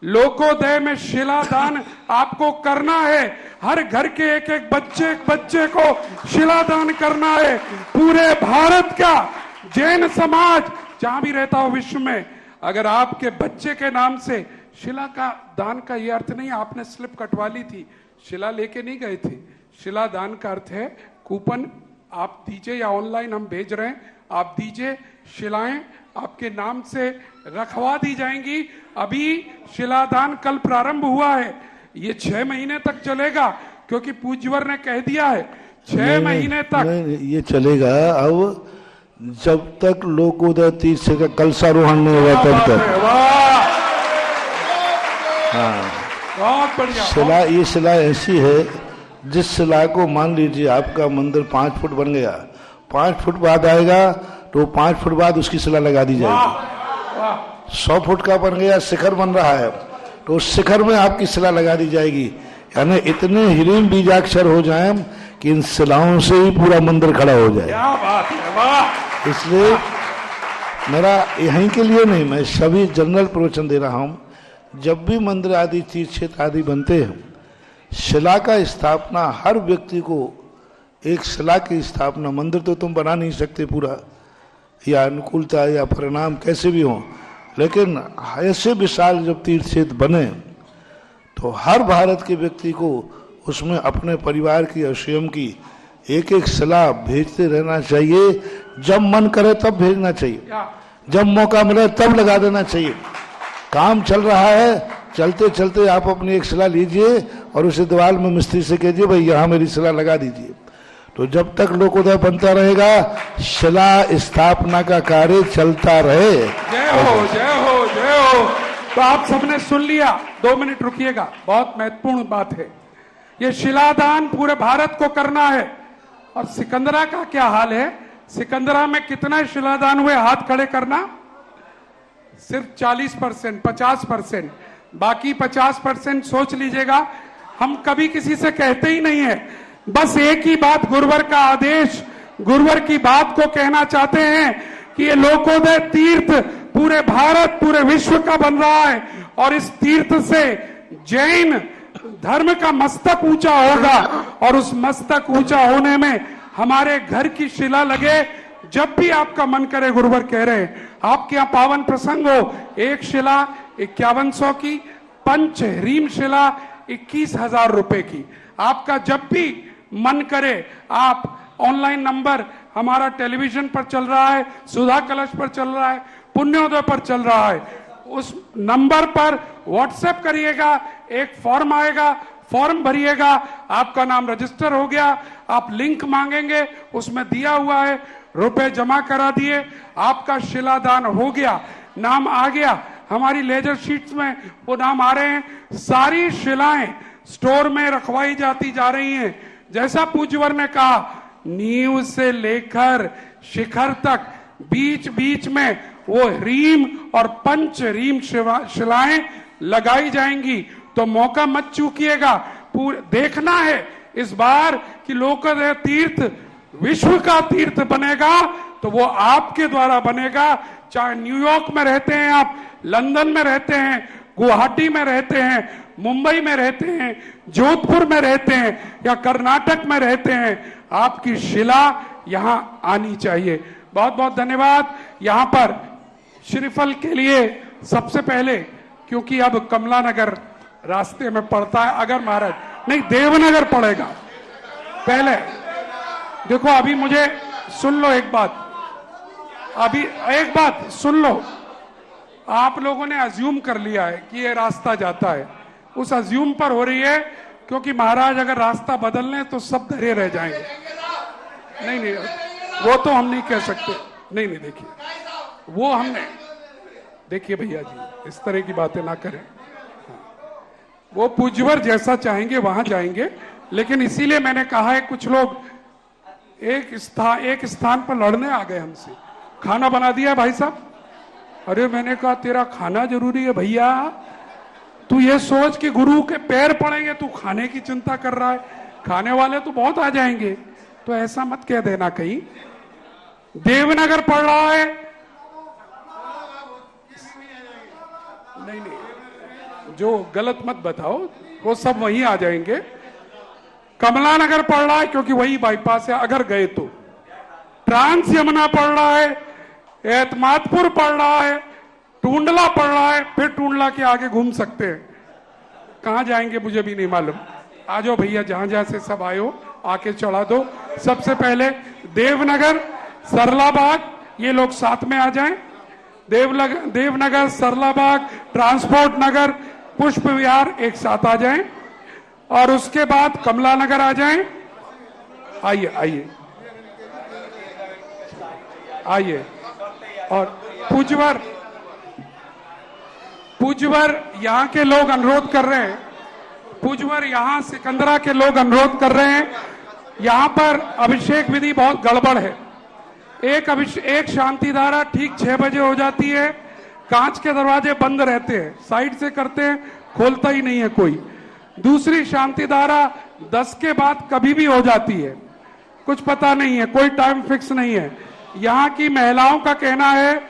लोकोदय में शिलादान आपको करना है, हर घर के एक एक बच्चे को शिलादान करना है। पूरे भारत का जैन समाज जहां भी रहता हो विश्व में, अगर आपके बच्चे के नाम से शिला का दान का यह अर्थ नहीं आपने स्लिप कटवा ली थी, शिला लेके नहीं गए थे। शिला दान का अर्थ है कूपन आप दीजिए या ऑनलाइन हम भेज रहे हैं, आप दीजिए, शिलाएं आपके नाम से रखवा दी जाएंगी। अभी शिलादान कल प्रारंभ हुआ है, ये 6 महीने तक चलेगा क्योंकि पूज्यवर ने कह दिया है 6 महीने तक नहीं, ये चलेगा। अब जब तक लोकोदय तीर्थ का कलशारोहण नहीं हुआ तब तक। हाँ, बहुत बढ़िया। शिला, ये शिला ऐसी है जिस शिला को मान लीजिए आपका मंदिर 5 फुट बन गया, 5 फुट बाद आएगा तो 5 फुट बाद उसकी शिला लगा दी जाएगी। 100 फुट का बन गया, शिखर बन रहा है तो उस शिखर में आपकी शिला लगा दी जाएगी। यानी इतने हीरीम बीजाक्षर हो जाएं कि इन शिलाओं से ही पूरा मंदिर खड़ा हो जाए। क्या बात है, वाह। इसलिए मेरा यहीं के लिए नहीं, मैं सभी जनरल प्रवचन दे रहा हूं। जब भी मंदिर आदि तीर्थ क्षेत्र आदि बनते हैं, शिला का स्थापना हर व्यक्ति को, एक शिला की स्थापना, मंदिर तो तुम बना नहीं सकते पूरा, या अनुकूलता या परिणाम कैसे भी हो, लेकिन ऐसे विशाल जब तीर्थ क्षेत्र बने तो हर भारत के व्यक्ति को उसमें अपने परिवार की और स्वयं की एक एक शिला भेजते रहना चाहिए। जब मन करे तब भेजना चाहिए, जब मौका मिले तब लगा देना चाहिए। काम चल रहा है, चलते चलते आप अपनी एक शिला लीजिए और उसे दीवार में मिस्त्री से कहिए भाई यहाँ मेरी शिला लगा दीजिए। तो जब तक लोकोदय बनता रहेगा, शिला स्थापना का कार्य चलता रहे। जय हो, जय हो, जय हो। तो आप सबने सुन लिया, 2 मिनट रुकिएगा, बहुत महत्वपूर्ण बात है। ये शिलादान पूरे भारत को करना है। और सिकंदरा का क्या हाल है? सिकंदरा में कितना शिलादान हुए, हाथ खड़े करना। सिर्फ 40%, 50%, बाकी 50% सोच लीजिएगा। हम कभी किसी से कहते ही नहीं है, बस एक ही बात, गुरुवर का आदेश, गुरुवर की बात को कहना चाहते हैं कि ये लोकोदय तीर्थ पूरे भारत, पूरे विश्व का बन रहा है और इस तीर्थ से जैन धर्म का मस्तक ऊंचा होगा और उस मस्तक ऊंचा होने में हमारे घर की शिला लगे। जब भी आपका मन करे, गुरुवर कह रहे हैं, आपके यहाँ पावन प्रसंग हो, एक शिला 5100 की, पंच रीम शिला 21,000 रुपए की। आपका जब भी मन करे, आप ऑनलाइन नंबर हमारा टेलीविजन पर चल रहा है, सुधा कलश पर चल रहा है, पुण्योदय पर चल रहा है, उस नंबर पर व्हाट्सएप करिएगा, एक फॉर्म आएगा, फॉर्म भरिएगा, आपका नाम रजिस्टर हो गया, आप लिंक मांगेंगे, उसमें दिया हुआ है, रुपए जमा करा दिए, आपका शिलादान हो गया, नाम आ गया। हमारी लेजर शीट्स में वो नाम आ रहे हैं। सारी शिलाएं स्टोर में रखवाई जाती जा रही हैं। जैसा पूज्यवर ने कहा, नींव से लेकर शिखर तक बीच बीच में वो रीम और पंच रीम शिलाएं लगाई जाएंगी। तो मौका मत चूकिएगा, देखना है इस बार कि लोकोदय तीर्थ विश्व का तीर्थ बनेगा तो वो आपके द्वारा बनेगा। चाहे न्यूयॉर्क में रहते हैं आप, लंदन में रहते हैं, गुवाहाटी में रहते हैं, मुंबई में रहते हैं, जोधपुर में रहते हैं या कर्नाटक में रहते हैं, आपकी शिला यहां आनी चाहिए। बहुत बहुत धन्यवाद। यहां पर श्रीफल के लिए सबसे पहले, क्योंकि अब कमला नगर रास्ते में पड़ता है, अगर महाराज नहीं देवनगर पड़ेगा पहले। देखो अभी मुझे सुन लो एक बात, अभी एक बात सुन लो। आप लोगों ने अज्यूम कर लिया है कि ये रास्ता जाता है, उस अज्यूम पर हो रही है, क्योंकि महाराज अगर रास्ता बदल लें तो सब धरे रह जाएंगे। नहीं नहीं, वो तो हम नहीं कह सकते। नहीं नहीं, देखिए वो हमने, देखिए भैया जी इस तरह की बातें ना करें। वो पूज्यवर जैसा चाहेंगे वहां जाएंगे, लेकिन इसीलिए मैंने कहा है कुछ लोग एक स्थान पर लड़ने आ गए हमसे। खाना बना दिया भाई साहब? अरे मैंने कहा तेरा खाना जरूरी है भैया, तू ये सोच कि गुरु के पैर पड़ेंगे, तू खाने की चिंता कर रहा है, खाने वाले तो बहुत आ जाएंगे। तो ऐसा मत कह देना कहीं। देवनगर पड़ रहा है, नहीं नहीं, जो गलत मत बताओ, वो सब वहीं आ जाएंगे। कमला नगर पड़ रहा है क्योंकि वही बाईपास है, अगर गए तो। ट्रांस यमुना पड़ रहा है, एतमादपुर पड़ रहा है, टूंडला पड़ रहा है, फिर टूंडला के आगे घूम सकते हैं। कहां जाएंगे मुझे भी नहीं मालूम। आ जाओ भैया, जहां जहां से सब आए हो आके चढ़ा दो। सबसे पहले देवनगर, सरलाबाग, ये लोग साथ में आ जाएं। देवनगर, सरलाबाग, ट्रांसपोर्ट नगर, पुष्प विहार एक साथ आ जाएं, और उसके बाद कमला नगर आ जाएं। आइए आइए आइए। और पूज्यवर यहाँ के लोग अनुरोध कर रहे हैं, पूजवर यहाँ सिकंदरा के लोग अनुरोध कर रहे हैं, यहाँ पर अभिषेक विधि बहुत गड़बड़ है। एक शांति धारा ठीक 6 बजे हो जाती है, कांच के दरवाजे बंद रहते हैं, साइड से करते हैं, खोलता ही नहीं है कोई। दूसरी शांति धारा 10 के बाद कभी भी हो जाती है, कुछ पता नहीं है, कोई टाइम फिक्स नहीं है। यहाँ की महिलाओं का कहना है,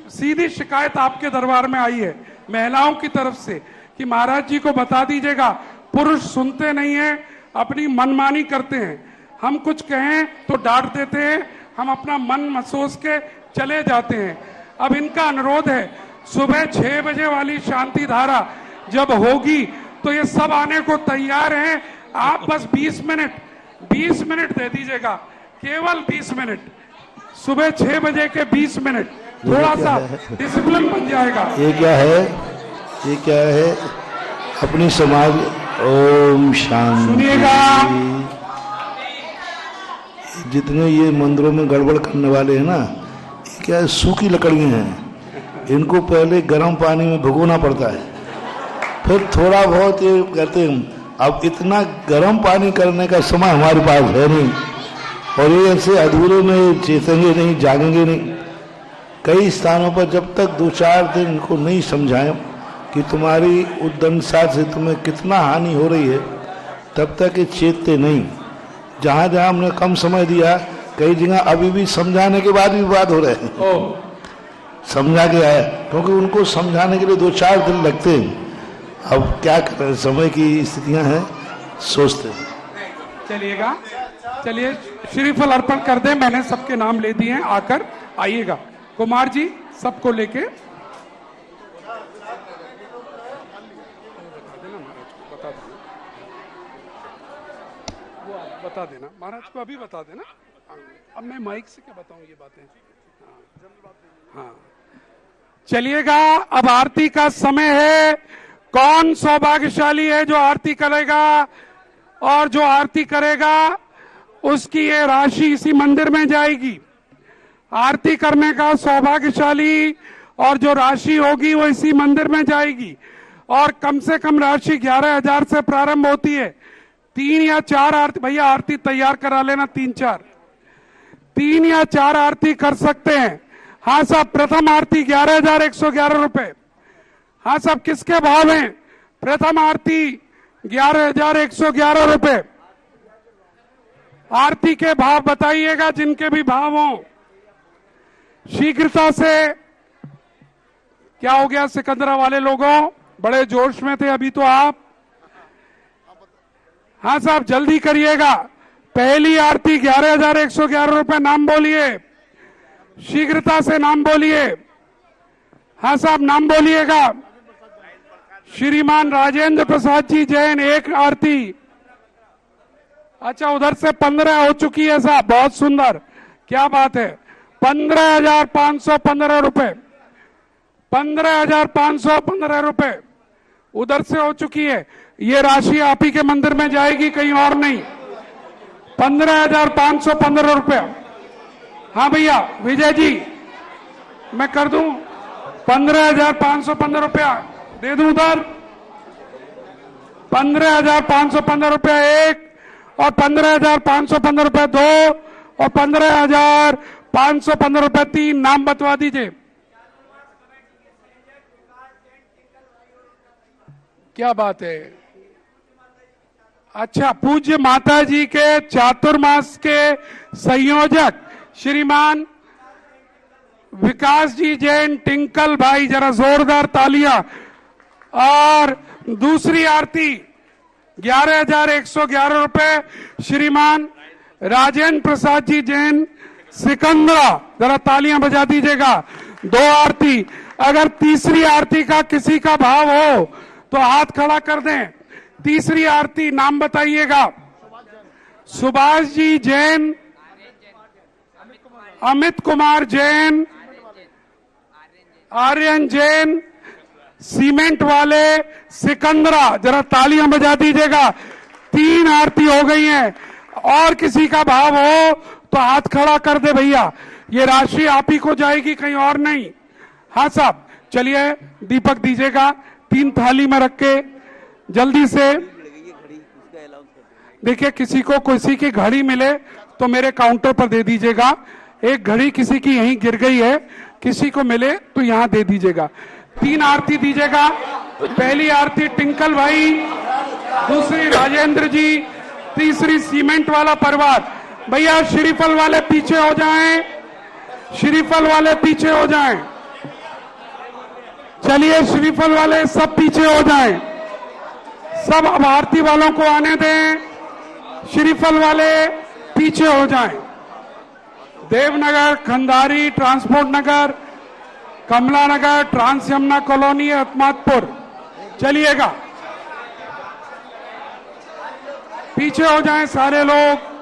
सीधी शिकायत आपके दरबार में आई है महिलाओं की तरफ से कि महाराज जी को बता दीजिएगा, पुरुष सुनते नहीं है, अपनी मनमानी करते हैं, हम कुछ कहें तो डांट देते हैं, हम अपना मन महसूस के चले जाते हैं। अब इनका अनुरोध है, सुबह 6 बजे वाली शांति धारा जब होगी तो ये सब आने को तैयार हैं। आप बस 20 मिनट दे दीजिएगा, केवल 20 मिनट, सुबह 6 बजे के 20 मिनट, थोड़ा सा डिसिप्लिन बन जाएगा। ये क्या है अपनी समाज। ओम शांति। सुनिएगा, जितने ये मंदिरों में गड़बड़ करने वाले हैं ना, ये क्या है, सूखी लकड़ियां हैं, इनको पहले गर्म पानी में भिगोना पड़ता है, फिर थोड़ा बहुत ये कहते हैं। अब इतना गर्म पानी करने का समय हमारे पास है नहीं, और ये ऐसे अधूरे में चेतेंगे नहीं, जागेंगे नहीं। कई स्थानों पर जब तक 2-4 दिन इनको नहीं समझाएं कि तुम्हारी उद्दंडता से तुम्हें कितना हानि हो रही है, तब तक ये चेतते नहीं। जहाँ जहाँ हमने कम समय दिया, कई जगह अभी भी समझाने के बाद भी विवाद हो रहे हैं। समझा के आया, क्योंकि उनको समझाने के लिए 2-4 दिन लगते हैं। अब क्या करें, समय की स्थितियां हैं, सोचते हैं। चलिएगा, चलिए श्रीफल अर्पण कर दें, मैंने सबके नाम ले दिए हैं, आकर आइएगा। कुमार जी सबको लेके बता देना महाराज को, अभी बता देना। अब मैं माइक से क्या बताऊं ये बातें। हाँ चलिएगा, अब आरती का समय है। कौन सौभाग्यशाली है जो आरती करेगा, और जो आरती करेगा उसकी ये राशि इसी मंदिर में जाएगी। आरती करने का सौभाग्यशाली और जो राशि होगी वो इसी मंदिर में जाएगी। और कम से कम राशि 11,000 से प्रारंभ होती है। 3 या 4 आरती, भैया आरती तैयार करा लेना, 3 या 4 आरती कर सकते हैं। हाँ साहब, प्रथम आरती 11,111 रुपए। हाँ साहब, किसके भाव हैं? प्रथम आरती 11,111 रुपए। आरती के भाव बताइएगा जिनके भी भाव हों, शीघ्रता से। क्या हो गया सिकंदरा वाले लोगों, बड़े जोश में थे अभी तो आप। हाँ साहब, जल्दी करिएगा। पहली आरती 11,111 रुपए। नाम बोलिए, शीघ्रता से नाम बोलिए। हाँ साहब, नाम बोलिएगा। श्रीमान राजेंद्र प्रसाद जी जैन, 1 आरती। अच्छा, उधर से 15 हो चुकी है साहब, बहुत सुंदर, क्या बात है। 15,515 रुपए, 15,515 रुपए उधर से हो चुकी है। ये राशि आप ही के मंदिर में जाएगी, कहीं और नहीं। 15,515 रुपए। हाँ भैया विजय जी, मैं कर दूं 15,515 रुपया दे दूं उधर। 15,515 रुपया 1, और 15,515 रुपया 2, और 15,515 रुपया 3। नाम बतवा दीजिए। क्या बात है। अच्छा, पूज्य माता जी के चातुर्मास के संयोजक श्रीमान विकास जी जैन, टिंकल भाई, जरा जोरदार तालियां। और दूसरी आरती 11,111 रुपए, श्रीमान राजेंद्र प्रसाद जी जैन, सिकंदरा, जरा तालियां बजा दीजिएगा। 2 आरती। अगर तीसरी आरती का किसी का भाव हो तो हाथ खड़ा कर दें। तीसरी आरती नाम बताइएगा। सुभाष जी जैन, अमित कुमार जैन, आर्यन जैन, सीमेंट वाले, सिकंदरा, जरा तालियां बजा दीजिएगा। 3 आरती हो गई हैं। और किसी का भाव हो तो हाथ खड़ा कर दे भैया, ये राशि आप ही को जाएगी, कहीं और नहीं। हाँ साहब, चलिए दीपक दीजिएगा, 3 थाली में रख के जल्दी से। देखिए, किसी को किसी की घड़ी मिले तो मेरे काउंटर पर दे दीजिएगा। एक घड़ी किसी की यहीं गिर गई है, किसी को मिले तो यहां दे दीजिएगा। 3 आरती दीजिएगा। पहली आरती टिंकल भाई, दूसरी राजेंद्र जी, तीसरी सीमेंट वाला परिवार। भैया श्रीफल वाले पीछे हो जाएं, श्रीफल वाले पीछे हो जाएं। चलिए श्रीफल वाले सब पीछे हो जाएं, सब अब आरती वालों को आने दें। श्रीफल वाले पीछे हो जाएं। देवनगर, खंडारी, ट्रांसपोर्ट नगर, कमला नगर, ट्रांस यमुना कॉलोनी, अहमदपुर, चलिएगा, पीछे हो जाएं सारे लोग।